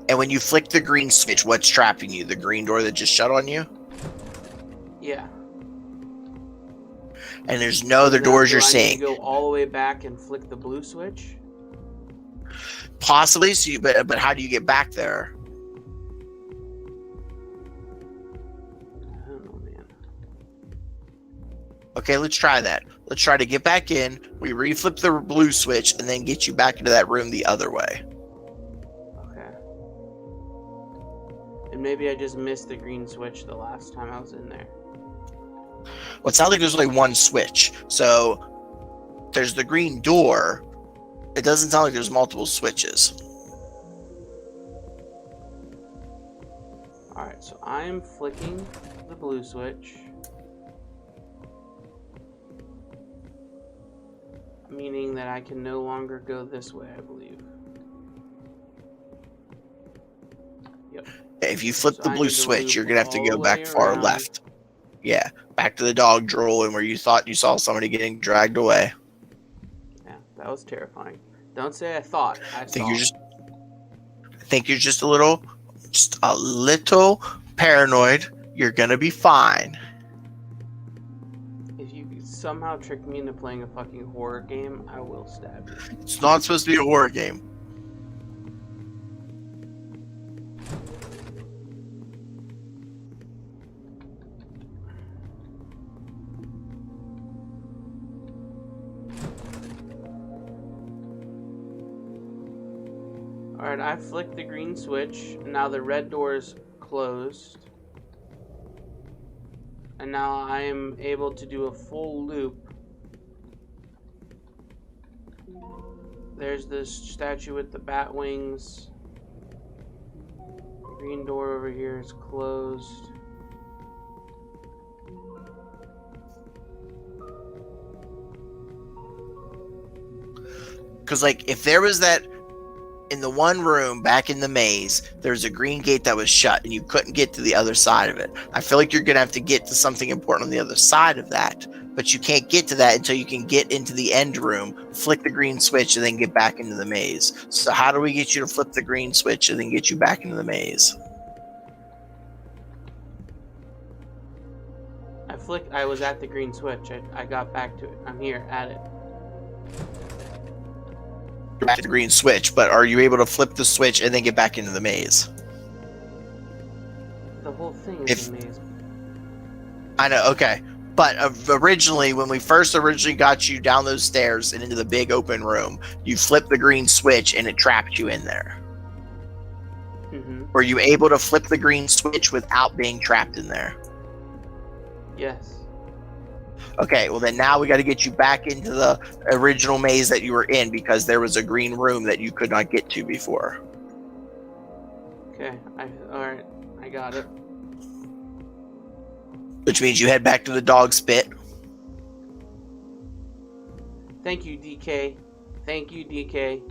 And when you flick the green switch, what's trapping you? The green door that just shut on you? Yeah. And there's no other doors you're seeing. Go all the way back and flick the blue switch. Possibly. So but how do you get back there? I don't know, man. Okay, let's try that. Let's try to get back in. We reflip the blue switch and then get you back into that room the other way. Okay. And maybe I just missed the green switch the last time I was in there. Well, it sounds like there's only one switch. So there's the green door. It doesn't sound like there's multiple switches. Alright, so I'm flicking the blue switch. Meaning that I can no longer go this way, I believe. Yep. If you flip the blue switch, you're going to have to go back far left. Yeah, back to the dog drool and where you thought you saw somebody getting dragged away. Yeah, that was terrifying. Don't say I thought. I think you're just a little paranoid. You're gonna be fine. If you somehow trick me into playing a fucking horror game, I will stab you. It's not supposed to be a horror game. Alright, I flicked the green switch, and now the red door is closed. And now I am able to do a full loop. There's this statue with the bat wings. The green door over here is closed. Because, like, if there was that in the one room back in the maze, there's a green gate that was shut and you couldn't get to the other side of it. I feel like you're going to have to get to something important on the other side of that, but you can't get to that until you can get into the end room, flick the green switch, and then get back into the maze. So how do we get you to flip the green switch and then get you back into the maze? I was at the green switch. I got back to it. I'm here at it. You're back to the green switch, but are you able to flip the switch and then get back into the maze? The whole thing is a maze. I know, okay. But originally, when we first got you down those stairs and into the big open room, you flipped the green switch and it trapped you in there. Mm-hmm. Were you able to flip the green switch without being trapped in there? Yes. Okay, well then now we got to get you back into the original maze that you were in because there was a green room that you could not get to before. Okay, alright, I got it. Which means you head back to the dog spit. Thank you, DK. Thank you, DK.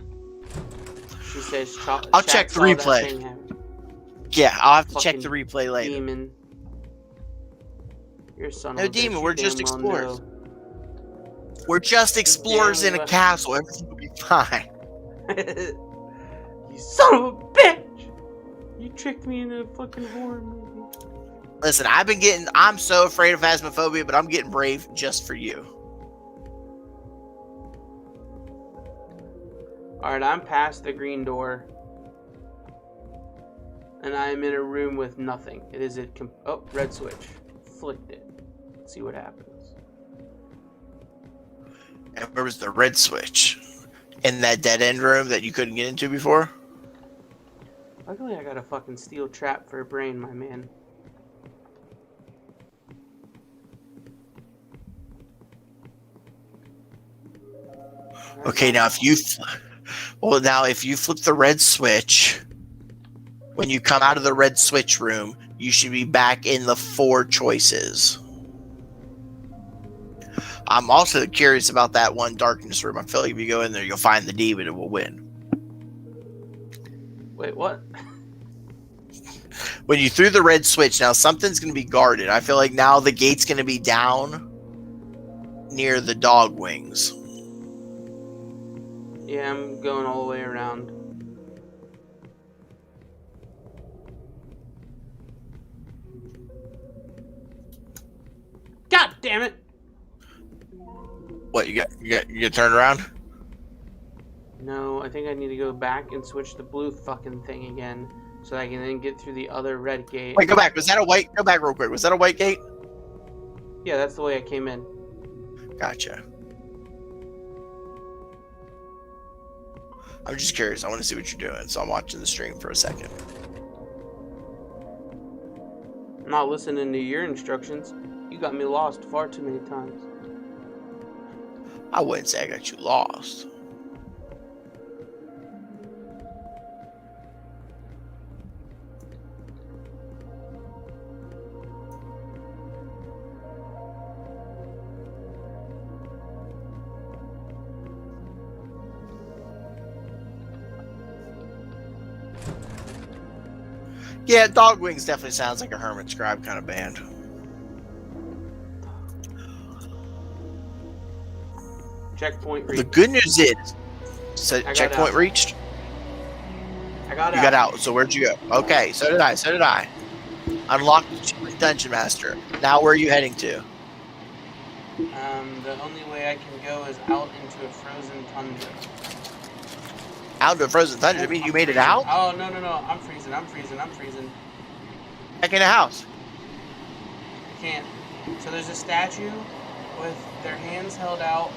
She says, I'll check the replay. Yeah, I'll have to check the replay later. Demon. You're son no of a demon, bitch. we're just explorers. We're just explorers in a castle. Everything will be fine. You son of a bitch! You tricked me into a fucking horror movie. Listen, I'm so afraid of phasmophobia, but I'm getting brave just for you. Alright, I'm past the green door. And I'm in a room with nothing. It is red switch. Flicked it. Let's see what happens. And where was the red switch? In that dead end room that you couldn't get into before? Luckily, I got a fucking steel trap for a brain, my man. Okay, now if you flip the red switch, when you come out of the red switch room, you should be back in the 4 choices. I'm also curious about that one darkness room. I feel like if you go in there, you'll find the demon and will win. Wait, what? When you threw the red switch, now something's going to be guarded. I feel like now the gate's going to be down near the dog wings. Yeah, I'm going all the way around. God damn it! What, you get turned around? No, I think I need to go back and switch the blue fucking thing again, so I can then get through the other red gate. Wait, go back. Was that a white? Go back real quick. Was that a white gate? Yeah, that's the way I came in. Gotcha. I'm just curious. I want to see what you're doing, so I'm watching the stream for a second. I'm not listening to your instructions. You got me lost far too many times. I wouldn't say I got you lost. Yeah, Dog Wings definitely sounds like a Hermit Scribe kind of band. Checkpoint reached. The good news is, checkpoint reached? I got out. You got out, so where'd you go? Okay, so did I. Unlocked the Dungeon Master. Now where are you heading to? The only way I can go is out into a frozen tundra. Out into a frozen tundra? I mean, you made it out? Oh, no. I'm freezing. Back in the house. I can't. So there's a statue with their hands held out.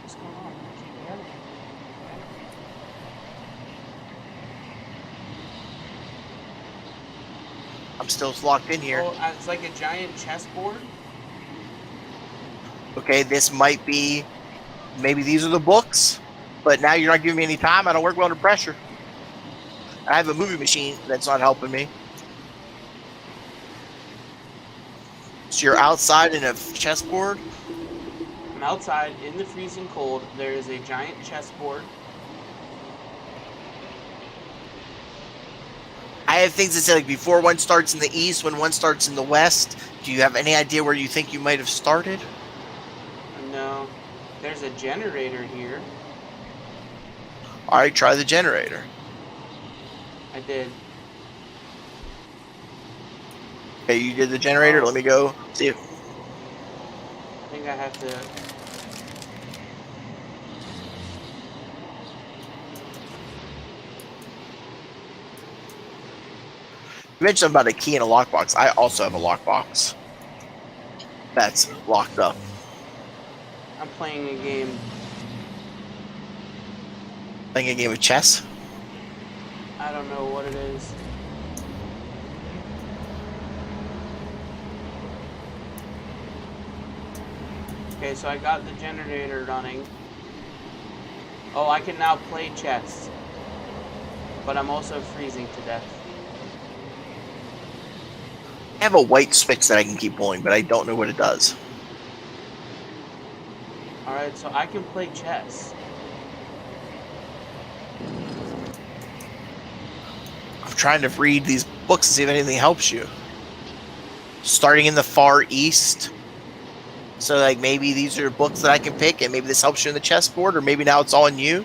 What's going on? I can't get out of here. I'm still locked in here. Oh, it's like a giant chessboard. Okay, this might be... Maybe these are the books, but now you're not giving me any time. I don't work well under pressure. I have a movie machine that's not helping me. So you're outside in a chessboard? I'm outside in the freezing cold. There is a giant chessboard. I have things that say, like, before one starts in the east, when one starts in the west. Do you have any idea where you think you might have started? No. There's a generator here. All right, try the generator. I did. Okay, you did the generator. Let me go see if... I think I have to... You mentioned something about a key in a lockbox. I also have a lockbox that's locked up. I'm playing a game. Playing a game of chess? I don't know what it is. Okay, so I got the generator running. Oh, I can now play chess. But I'm also freezing to death. I have a white switch that I can keep pulling, but I don't know what it does. Alright, so I can play chess. I'm trying to read these books to see if anything helps you. Starting in the far east. So, like, maybe these are books that I can pick, and maybe this helps you in the chessboard, or maybe now it's all on you.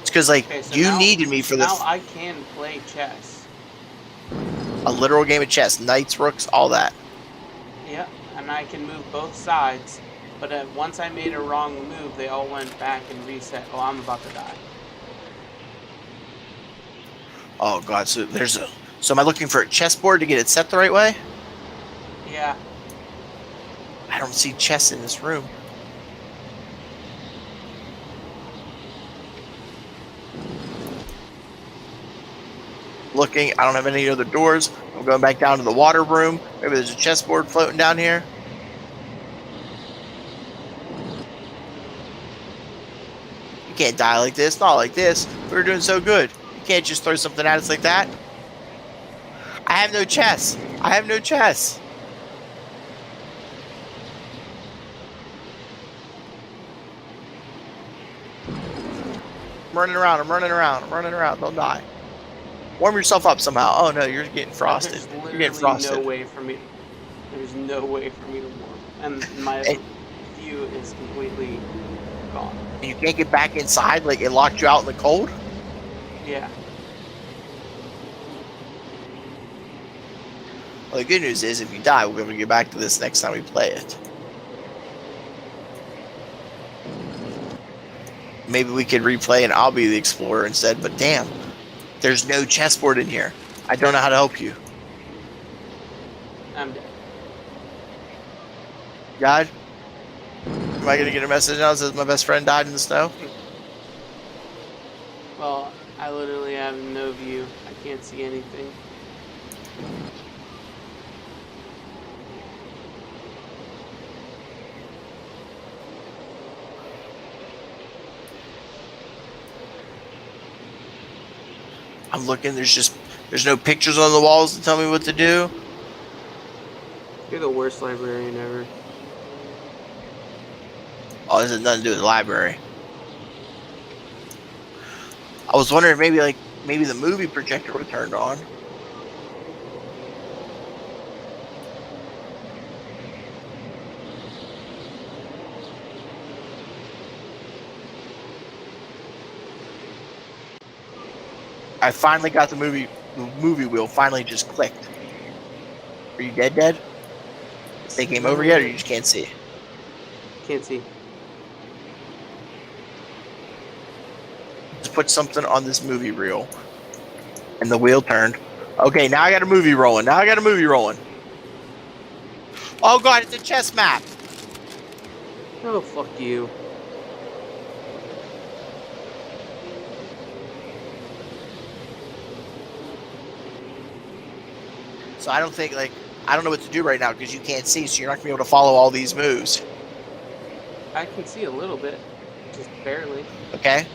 It's because, like, Okay, so you now, needed me for now this. I can play chess. A literal game of chess. Knights, rooks, all that. Yeah, and I can move both sides. But once I made a wrong move, they all went back and reset. Oh, I'm about to die. Oh, God. So there's a... So am I looking for a chessboard to get it set the right way? Yeah. I don't see chess in this room. Looking, I don't have any other doors. I'm going back down to the water room. Maybe there's a chessboard floating down here. You can't die like this, not like this. We were doing so good. You can't just throw something at us like that. I have no chess. I have no chess. I'm running around. I'm running around. I'm running around. Don't die. Warm yourself up somehow. Oh no, you're getting frosted. You're getting frosted. No way for me. There's no way for me to warm, and my view is completely gone. You can't get back inside. Like, it locked you out in the cold. Yeah. Well, the good news is, if you die, we'll be able to get back to this next time we play it. Maybe we could replay and I'll be the explorer instead, but damn, there's no chessboard in here. I don't know how to help you. I'm dead. God? Am I going to get a message now that says my best friend died in the snow? Well, I literally have no view. I can't see anything. I'm looking, there's no pictures on the walls to tell me what to do. You're the worst librarian ever. Oh, this has nothing to do with the library. I was wondering maybe the movie projector would turned on. I finally got the movie wheel finally just clicked. Are you dead? Is the game over yet, or you just can't see? Can't see. Just put something on this movie reel. And the wheel turned. Okay, now I got a movie rolling. Oh god, it's a chess map. Oh, fuck you. So I don't know what to do right now because you can't see, so you're not going to be able to follow all these moves. I can see a little bit. Just barely. Okay?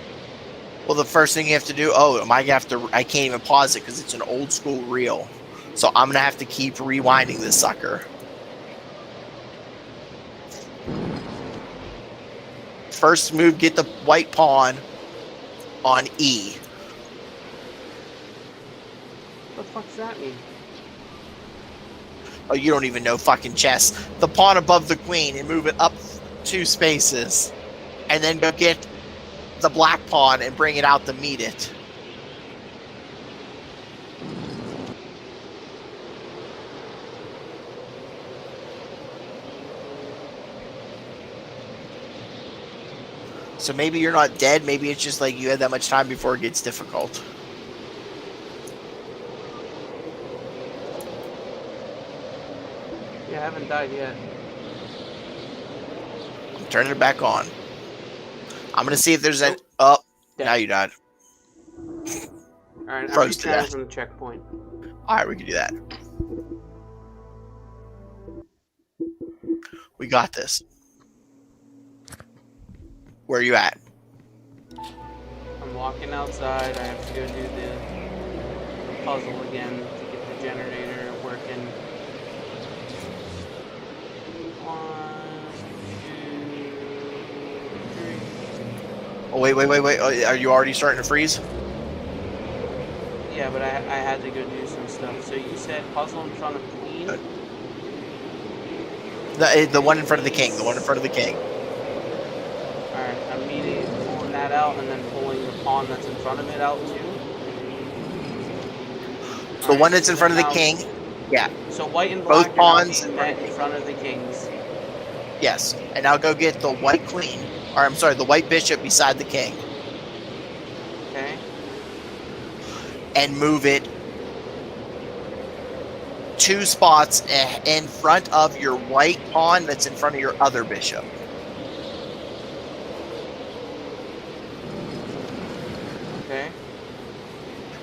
Well, the first thing you have to do... I can't even pause it because it's an old school reel. So I'm gonna have to keep rewinding this sucker. First move, get the white pawn on E. What the fuck does that mean? Oh, you don't even know fucking chess. The pawn above the queen and move it up 2 spaces. And then go get the black pawn and bring it out to meet it. So maybe you're not dead. Maybe it's just like you had that much time before it gets difficult. Yeah, I haven't died yet. I'm turning it back on. I'm going to see if there's an... Oh, now you died. Alright, I'm Froze to returning death. from the checkpoint. Alright, we can do that. We got this. Where are you at? I'm walking outside. I have to go do the puzzle again to get the generator working. 1, 2, 3. Oh, wait. Oh, are you already starting to freeze? Yeah, but I had to go do some stuff. So you said puzzle in front of Queen? The one in front of the king. The one in front of the king. Alright, I'm immediately pulling that out and then pulling the pawn that's in front of it out too. The one that's in front of the king. Yeah. So white and black Both pawns are met in front of the kings. Yes. And now go get the white queen. Or I'm sorry, the white bishop beside the king. Okay. And move it 2 spots in front of your white pawn that's in front of your other bishop. Okay.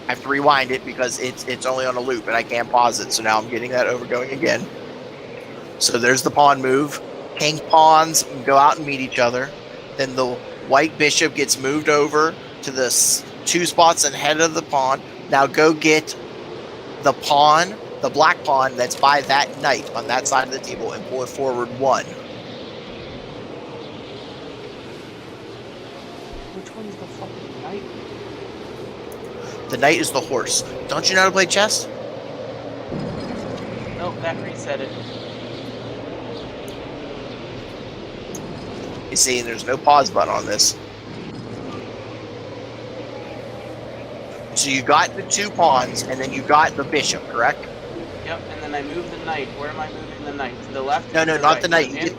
I have to rewind it because it's only on a loop and I can't pause it. So now I'm getting that over going again. So there's the pawn move. King pawns go out and meet each other. Then the white bishop gets moved over to the 2 spots ahead of the pawn. Now go get the pawn, the black pawn that's by that knight on that side of the table and pull it forward 1. Which one's the fucking knight? The knight is the horse. Don't you know how to play chess? Nope, that reset it. You see, there's no pause button on this. So you got the 2 pawns, and then you got the bishop, correct? Yep, and then I move the knight. Where am I moving the knight? To the left? No, or to not right? the knight. You get,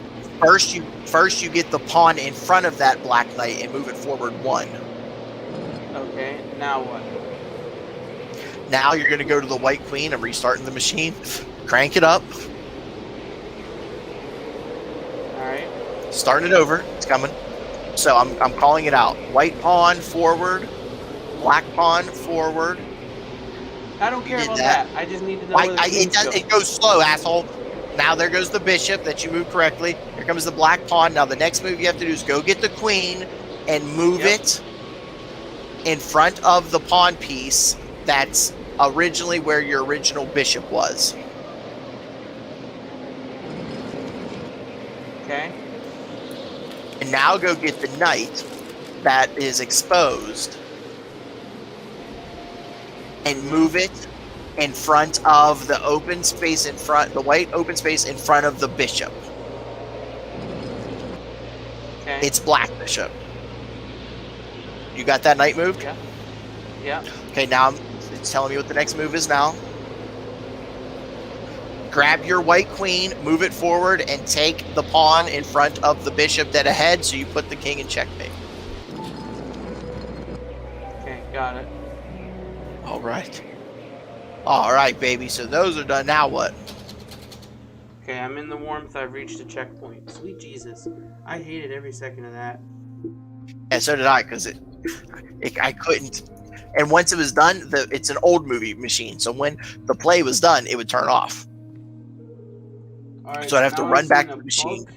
first you get the pawn in front of that black knight and move it forward 1. Okay, now what? Now you're going to go to the white queen. I'm restarting the machine. Crank it up. Alright. Starting it over. It's coming. So I'm calling it out. White pawn forward. Black pawn forward. I don't care about that. that. I just need to know where the queens go. It goes slow, asshole. Now there goes the bishop that you moved correctly. Here comes the black pawn. Now the next move you have to do is go get the queen and move it in front of the pawn piece that's originally where your original bishop was. Okay. And now go get the knight that is exposed and move it in front of the open space in front, the white open space in front of the bishop. Okay. It's black bishop. You got that knight moved? Yeah. Yeah. Okay, now it's telling me what the next move is now. Grab your white queen, move it forward, and take the pawn in front of the bishop dead ahead, so you put the king in checkmate. Okay, got it. All right. All right, baby. So those are done. Now what? Okay, I'm in the warmth. I've reached a checkpoint. Sweet Jesus. I hated every second of that. Yeah, so did I, because I couldn't. And once it was done, it's an old movie machine. So when the play was done, it would turn off. All right, So I'd have to now run I'm back seeing to the a machine. book.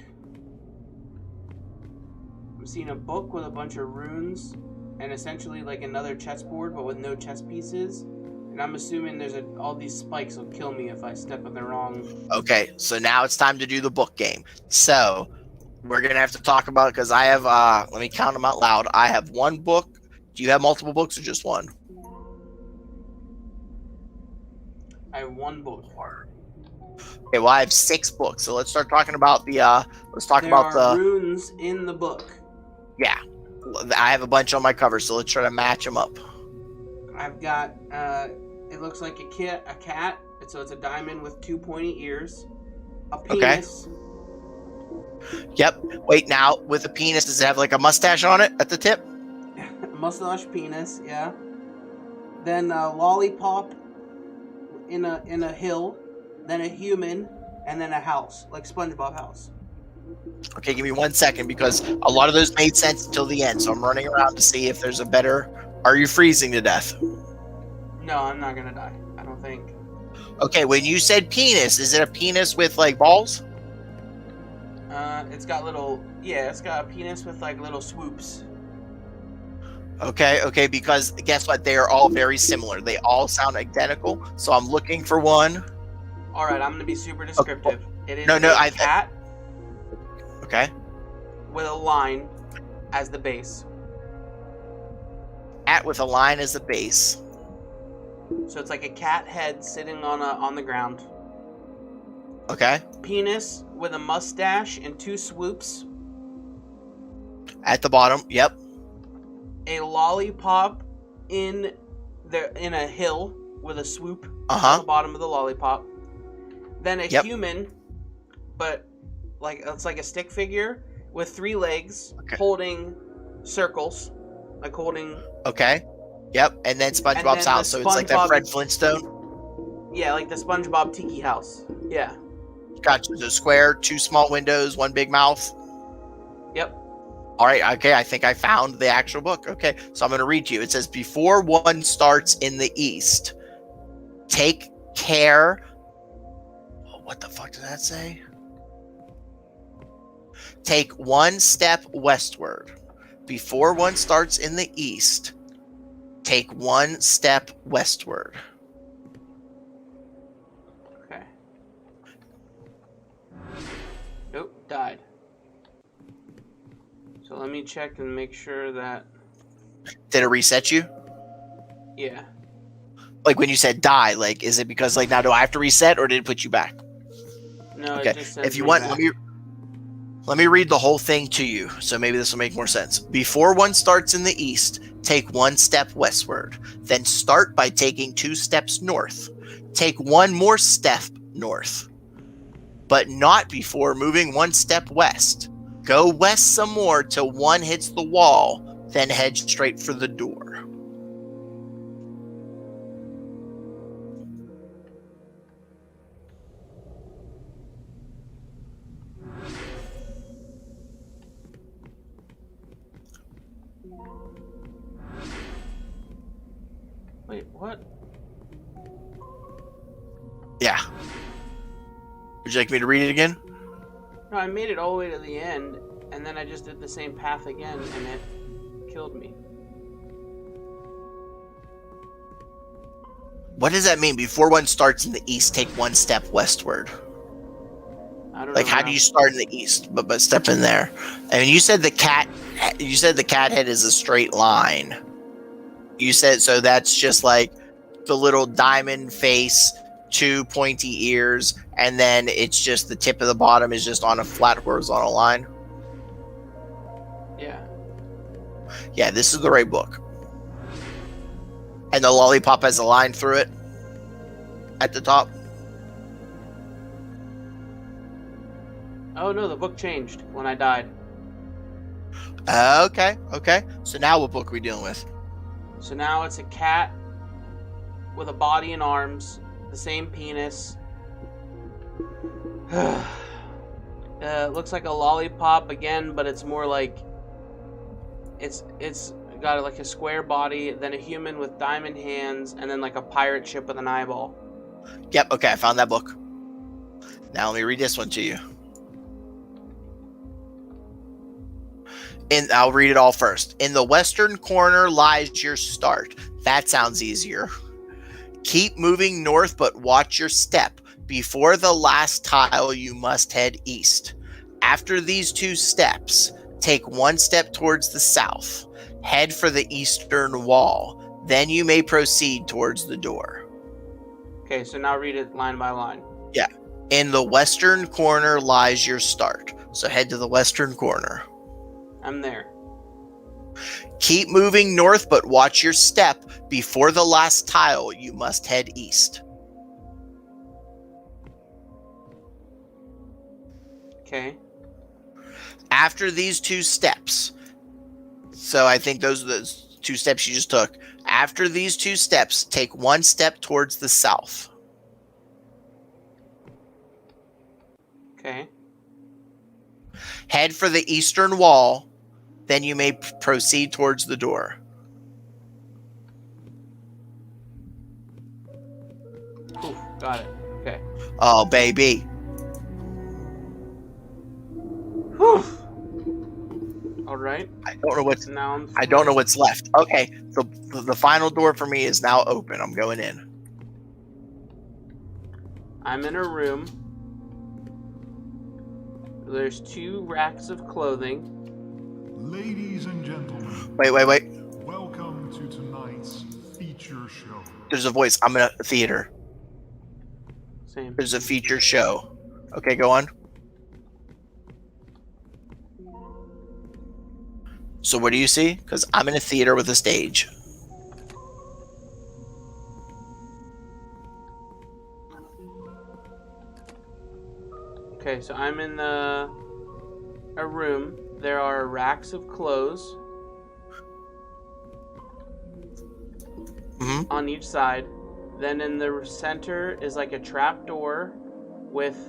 I'm seeing a book with a bunch of runes and essentially like another chessboard but with no chess pieces. And And I'm assuming all these spikes will kill me if I step in the wrong. Okay, so now it's time to do the book game. So we're gonna have to talk about, because I have let me count them out loud. I have one book. Do you have multiple books or just one? I have one book. Okay, well I have 6 books. So let's start talking about the There are runes in the book. Yeah. I have a bunch on my cover, so let's try to match them up. I've got it looks like a cat. So it's a diamond with 2 pointy ears. A penis. Okay. Yep. Wait, now with the penis, does it have like a mustache on it at the tip? Mustache penis, yeah. Then a lollipop in a hill, then a human, and then a house, like SpongeBob house. Okay, give me 1 second, because a lot of those made sense until the end, so I'm running around to see if there's a better... Are you freezing to death? No, I'm not gonna die. I don't think. Okay, when you said penis, is it a penis with like balls? It's got little... Yeah, it's got a penis with like little swoops. Okay, because guess what? They are all very similar. They all sound identical, so I'm looking for one. Alright, I'm gonna be super descriptive. It is a cat... Okay. With a line as the base. Cat with a line as the base. So it's like a cat head sitting on the ground. Okay. Penis with a mustache and 2 swoops. At the bottom, yep. A lollipop in a hill with a swoop Uh-huh. at the bottom of the lollipop. Then a human, but like it's like a stick figure with 3 legs holding circles, like holding. Okay. Yep. And then SpongeBob's house, so it's like that Fred Flintstone. Yeah, like the SpongeBob Tiki house. Yeah. Gotcha. So square, 2 small windows, 1 big mouth. Yep. All right. Okay. I think I found the actual book. Okay. So I'm going to read to you. It says, before one starts in the east, take care. Oh, what the fuck did that say? Take 1 step westward. Before one starts in the east, take 1 step westward. Okay. Nope, died. So let me check and make sure that... Did it reset you? Yeah. Like when you said die, like is it because like now do I have to reset or did it put you back? No, okay. It just says if you want, back. let me read the whole thing to you, so maybe this will make more sense. Before one starts in the east, take 1 step westward. Then start by taking 2 steps north. Take 1 more step north. But not before moving 1 step west. Go west some more till 1 hits the wall, then head straight for the door. Wait, what? Yeah. Would you like me to read it again? No, I made it all the way to the end, and then I just did the same path again, and it killed me. What does that mean? Before one starts in the east, take 1 step westward. I don't like know how do you start in the east but step in there? I mean, you said the cat head is a straight line. You said, so that's just like the little diamond face, 2 pointy ears, and then it's just the tip of the bottom is just on a flat horizontal line. Yeah. Yeah, this is the right book. And the lollipop has a line through it at the top. Oh no, the book changed when I died. Okay. So now what book are we dealing with? So now it's a cat with a body and arms, the same penis. Looks like a lollipop again, but it's more like it's got like a square body, then a human with diamond hands, and then like a pirate ship with an eyeball. Yep. Okay, I found that book. Now let me read this one to you. And I'll read it all first. In the western corner lies your start. That sounds easier. Keep moving north, but watch your step. Before the last tile, you must head east. After these 2 steps, take 1 step towards the south. Head for the eastern wall. Then you may proceed towards the door. Okay, so now read it line by line. Yeah. In the western corner lies your start. So head to the western corner. I'm there. Keep moving north, but watch your step. Before the last tile, you must head east. Okay. After these 2 steps, so I think those are the 2 steps you just took. After these 2 steps, take 1 step towards the south. Okay. Head for the eastern wall. Then you may proceed towards the door. Oof, got it. Okay. Oh, baby. Whew. All right. I don't know what's Now I don't know what's left. Okay, so the final door for me is now open. I'm going in. I'm in a room. There's 2 racks of clothing. Ladies and gentlemen, Wait. welcome to tonight's feature show. There's a voice. I'm in a theater. Same. There's a feature show. Okay, go on. So what do you see? Because I'm in a theater with a stage. Okay, so I'm in a room. There are racks of clothes on each side. Then in the center is like a trap door with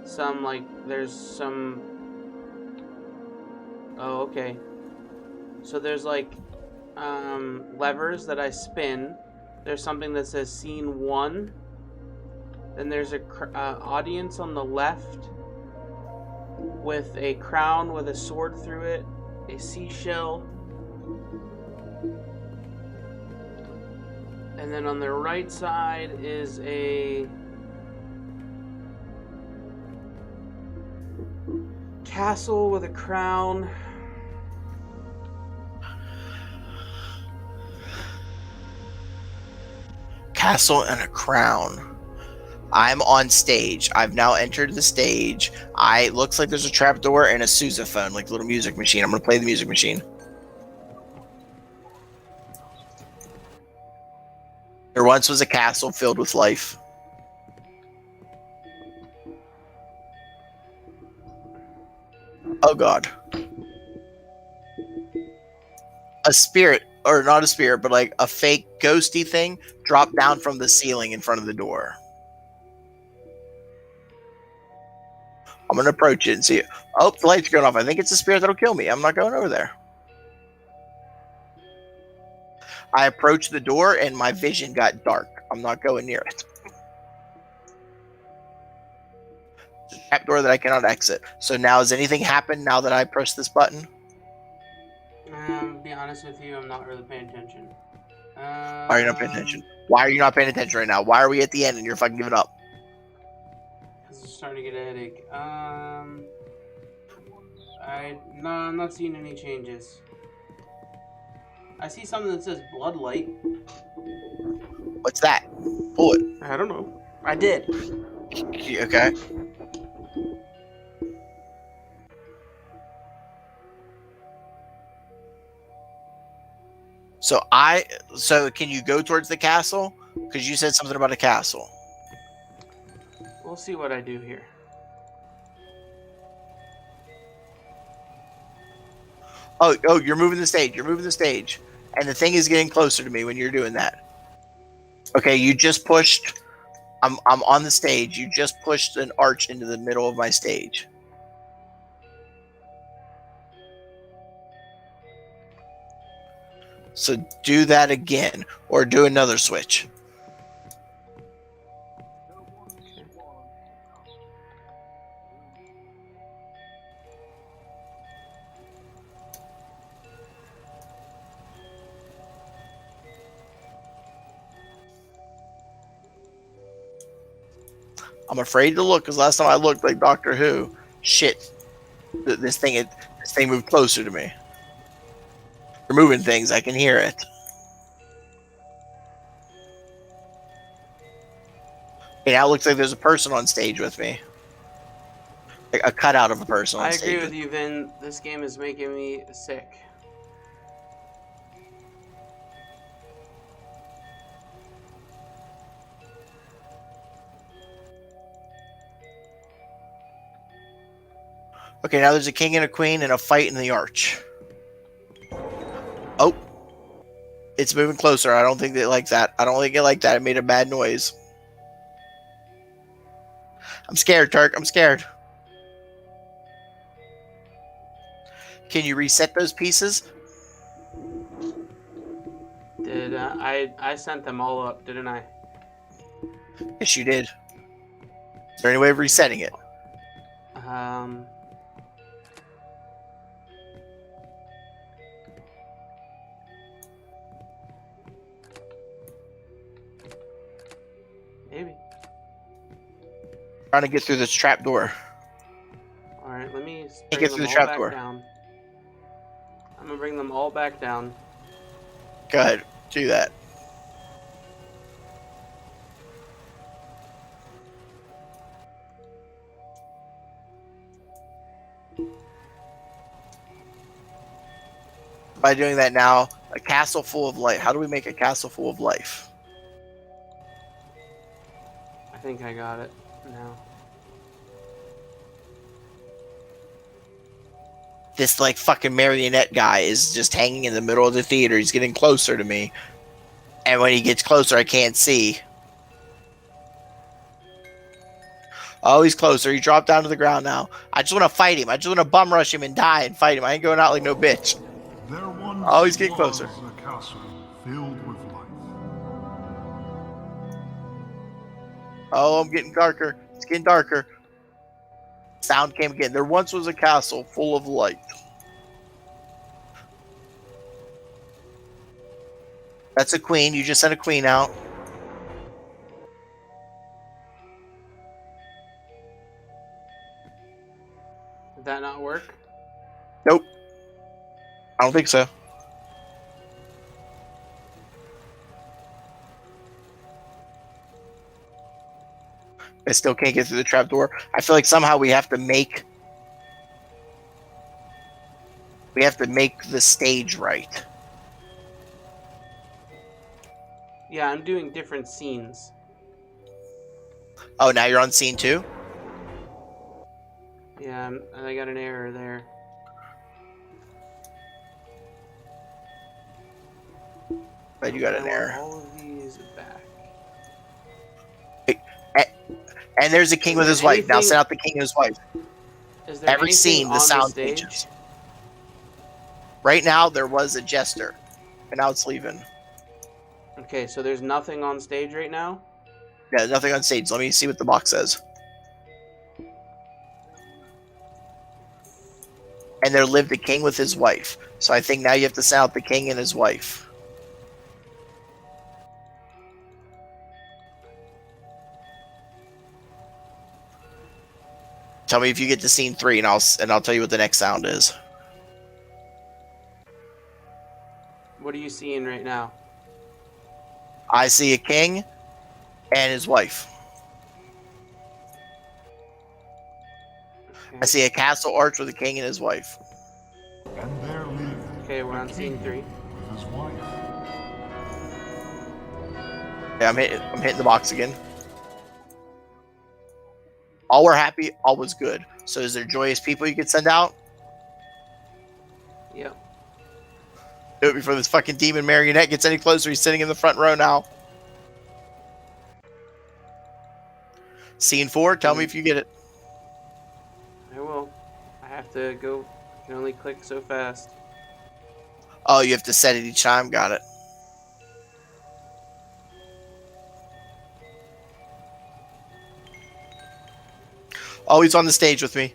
some there's some. Oh, okay. So there's levers that I spin. There's something that says scene 1. Then there's a audience on the left with a crown with a sword through it, a seashell. And then on the right side is a castle with a crown. Castle and a crown. I'm on stage. I've now entered the stage. Looks like there's a trapdoor and a sousaphone, like a little music machine. I'm gonna play the music machine. There once was a castle filled with life. Oh god. A spirit, or not a spirit, but like a fake ghosty thing dropped down from the ceiling in front of the door. I'm going to approach it and see it. Oh, the light's going off. I think it's a spirit that'll kill me. I'm not going over there. I approached the door and my vision got dark. I'm not going near it. It's a trap door that I cannot exit. So now, has anything happened now that I press this button? To be honest with you, I'm not really paying attention. Why are you not paying attention? Why are you not paying attention right now? Why are we at the end and you're fucking giving up? Because I'm starting to get a headache. I'm not seeing any changes. I see something that says blood light. What's that? Pull it. I don't know. I did. Okay. So can you go towards the castle? Because you said something about a castle. We'll see what I do here. Oh, you're moving the stage. You're moving the stage. And the thing is getting closer to me when you're doing that. Okay, you just pushed. I'm on the stage. You just pushed an arch into the middle of my stage. So do that again, or do another switch. I'm afraid to look because last time I looked like Doctor Who. Shit. This thing moved closer to me. They're moving things. I can hear it. Okay, now it looks like there's a person on stage with me. Like a cutout of a person on I stage. agree with you, Vin. This game is making me sick. Okay, now there's a king and a queen and a fight in the arch. Oh. It's moving closer. I don't think they like that. I don't think it like that. It made a bad noise. I'm scared, Turk. I'm scared. Can you reset those pieces? Did I sent them all up, didn't I? Yes, you did. Is there any way of resetting it? Maybe. Trying to get through this trap door. Alright, let me Can't bring get through them the all trap back door. down. I'm gonna bring them all back down. Go ahead. Do that. By doing that now, a castle full of life. How do we make a castle full of life? I think I got it now. This like fucking marionette guy is just hanging in the middle of the theater. He's getting closer to me. And when he gets closer, I can't see. Oh, he's closer. He dropped down to the ground now. I just want to fight him. I just want to bum rush him and die and fight him. I ain't going out like no bitch. There once Oh, he's getting closer. was a castle filled with life. Oh, I'm getting darker. It's getting darker. Sound came again. There once was a castle full of light. That's a queen. You just sent a queen out. Did that not work? Nope. I don't think so. I still can't get through the trapdoor. I feel like somehow we have to make the stage right. Yeah, I'm doing different scenes. Oh, now you're on scene 2? Yeah, I got an error there. But you got an error. All of these back. And there's a king with his wife. Now send out the king and his wife. Is there Every anything scene, the on sound stage? changes. Right now, there was a jester. And now it's leaving. Okay, so there's nothing on stage right now? Yeah, nothing on stage. Let me see what the box says. And there lived a king with his wife. So I think now you have to send out the king and his wife. Tell me if you get to scene 3, and I'll tell you what the next sound is. What are you seeing right now? I see a king and his wife. Okay. I see a castle arch with a king and his wife. And there lived Okay, we're on scene 3. with his wife. Yeah, I'm hitting the box again. All were happy, all was good. So is there joyous people you could send out? Yep. Do it before this fucking demon marionette gets any closer. He's sitting in the front row now. Scene 4, tell me if you get it. I will. I have to go. I can only click so fast. Oh, you have to set it each time. Got it. Oh, he's on the stage with me.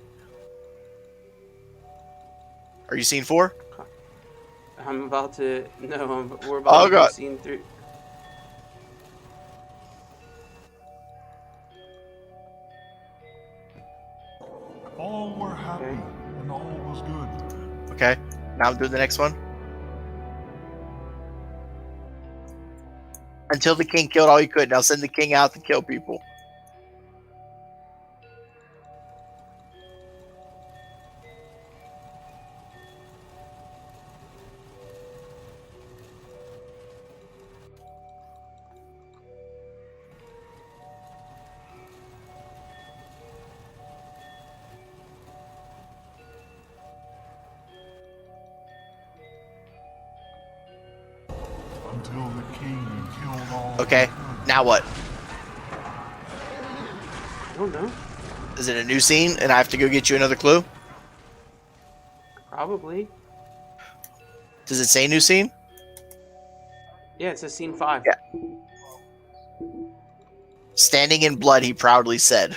Are you scene 4? I'm about to. No, we're about to God. do scene 3. Okay. Now I'm doing the next one. Until the king killed all he could. Now send the king out to kill people. Until the king killed all. Okay. Now what? I don't know. Is it a new scene and I have to go get you another clue? Probably. Does it say new scene? Yeah, it says scene 5. Yeah. Standing in blood, he proudly said.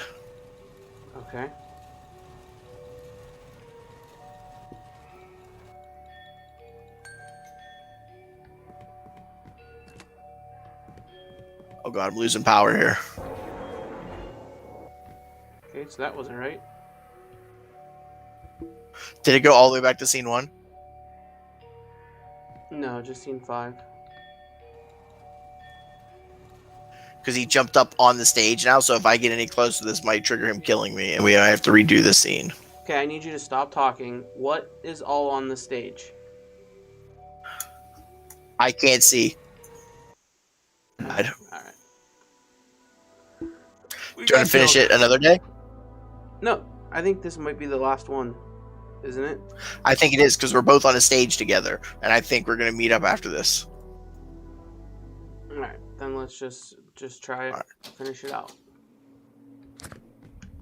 Okay. Oh god, I'm losing power here. Okay, so that wasn't right. Did it go all the way back to scene 1? No, just scene 5. Because he jumped up on the stage now, so if I get any closer, this might trigger him killing me, and I have to redo this scene. Okay, I need you to stop talking. What is all on the stage? I can't see. Alright. Do you want to finish it another day? No, I think this might be the last one, isn't it? I think it is, because we're both on a stage together, and I think we're going to meet up after this. Alright, then let's just try it. Alright. Finish it out.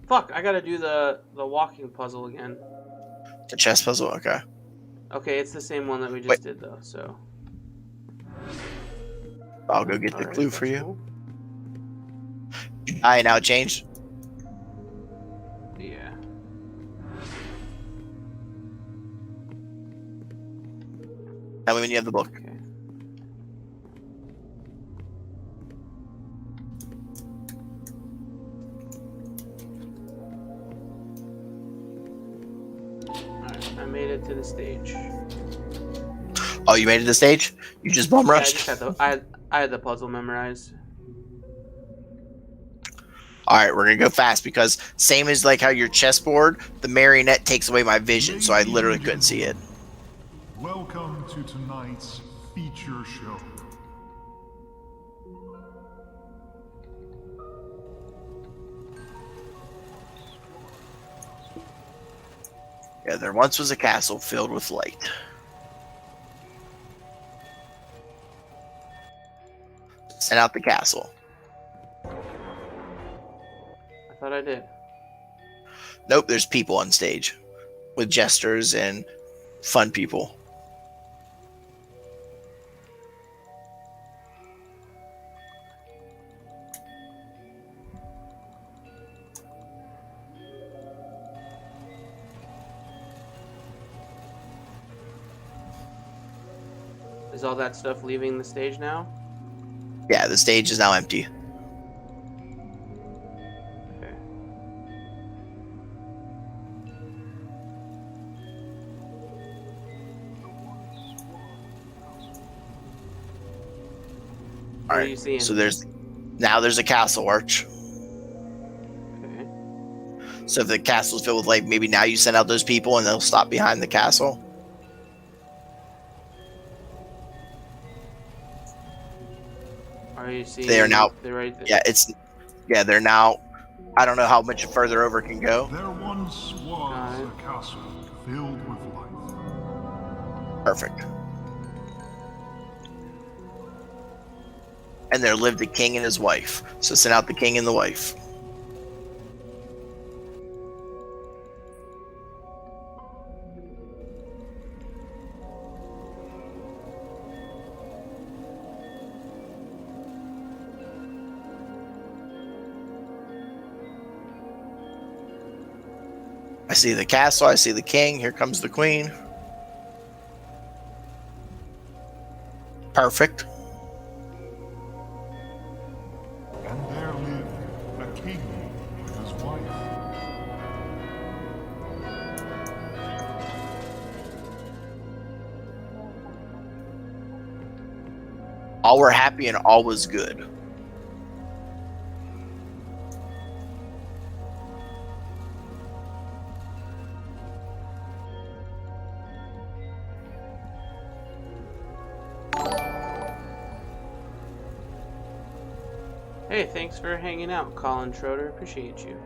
Fuck, I gotta do the walking puzzle again. The chess puzzle? Okay. Okay, it's the same one that we just did though, so. I'll go get the Alright, clue for that's you. cool. Alright, now it changed. Yeah. Tell me when you have the book. Okay. Alright, I made it to the stage. Oh, you made it to the stage? You just bum Yeah, rushed? I had the puzzle memorized. Alright, we're gonna go fast because same as like how your chessboard, the marionette takes away my vision, so I literally couldn't see it. Welcome to tonight's feature show. Yeah, there once was a castle filled with light. Send out the castle. I thought I did. Nope, there's people on stage with jesters and fun people. Is all that stuff leaving the stage now? Yeah, the stage is now empty. Okay. What are you Alright, seeing? so there's a castle arch. Okay. So if the castle's filled with light, maybe now you send out those people and they'll stop behind the castle. Are you seeing? They are now. They're right there. Yeah, they're now. I don't know how much further over it can go. There once was a castle filled with light. Perfect. And there lived a king and his wife. So send out the king and the wife. I see the castle, I see the king, here comes the queen. Perfect. And there lived a king with his wife. All were happy and all was good. Hey, thanks for hanging out, Colin Schroeder. Appreciate you.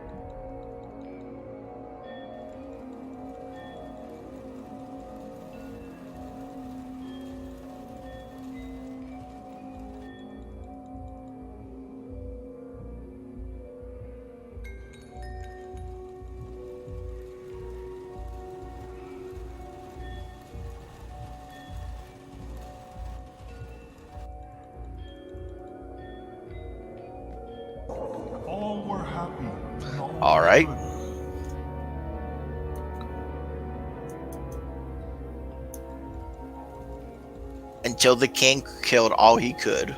All were happy. And all All was right. good. Until the king killed all he could.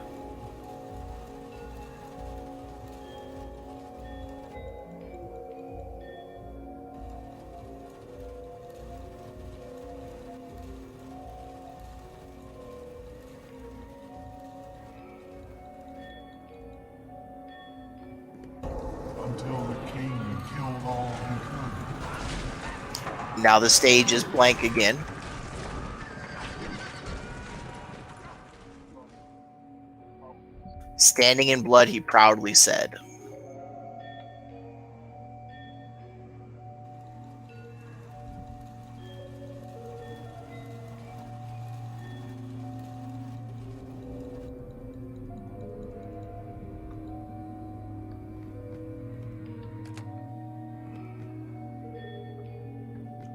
Until the king killed all he could. Now the stage is blank again. Standing in blood, he proudly said.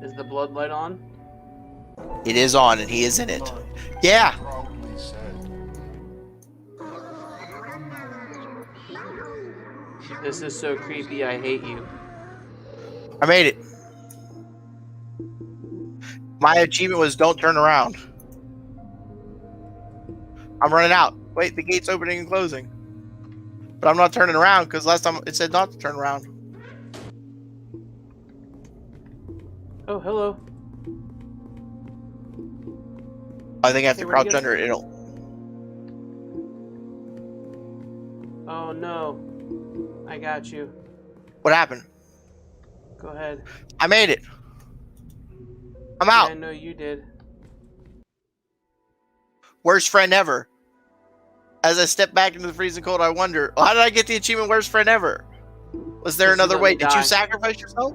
Is the blood light on? It is on and he is in it. Yeah. Proudly said. This is so creepy, I hate you. I made it. My achievement was don't turn around. I'm running out. Wait, the gate's opening and closing. But I'm not turning around because last time it said not to turn around. Oh, hello. I think I have to Hey, where'd you crouch go? under it. It'll. Oh, no. I got you. What happened? Go ahead. I made it. I'm Yeah, out. I know you did. Worst friend ever. As I step back into the freezing cold, I wonder, how did I get the achievement worst friend ever? Was there Just another let way? me Did die. you sacrifice yourself?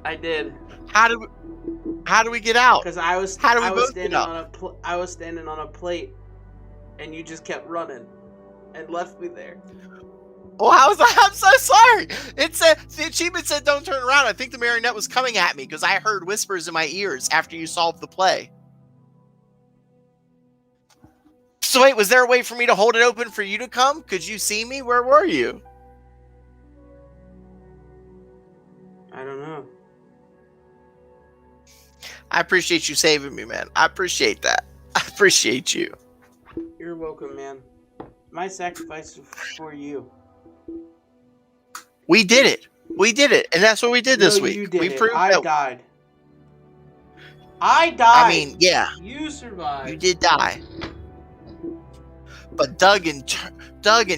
I did. How do we get out? Because I was How do we I was both get standing out? on I was standing on a plate, and you just kept running, and left me there. Well, how was that? I'm so sorry. It said the achievement said don't turn around. I think the marionette was coming at me because I heard whispers in my ears after you solved the play. So wait, was there a way for me to hold it open for you to come? Could you see me? Where were you? I don't know. I appreciate you saving me, man. I appreciate that. I appreciate you. You're welcome, man. My sacrifice is for you. We did it. We did it. And that's what we did this No, week. you did We it. proved I that. died. I died. I mean, yeah, You survived. you did die. But Doug and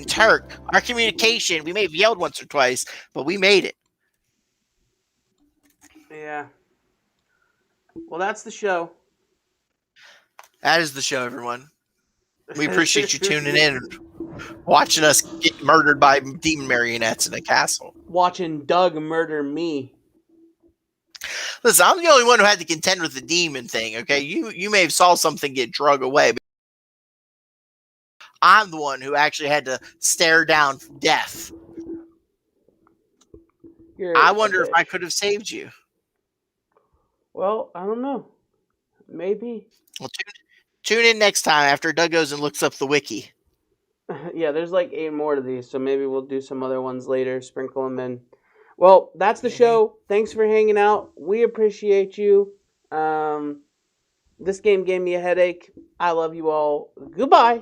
Turk, our communication, we may have yelled once or twice, but we made it. Yeah. Well, that's the show. That is the show, everyone. We appreciate you tuning in and watching us get murdered by demon marionettes in a castle. Watching Doug murder me. Listen, I'm the only one who had to contend with the demon thing, okay? You may have saw something get drug away, but I'm the one who actually had to stare down death. I wonder if I could have saved you. Well, I don't know. Maybe. Well, tune in next time after Doug goes and looks up the wiki. Yeah, there's like 8 more to these, so maybe we'll do some other ones later, sprinkle them in. Well, that's the show. Thanks for hanging out. We appreciate you. This game gave me a headache. I love you all. Goodbye.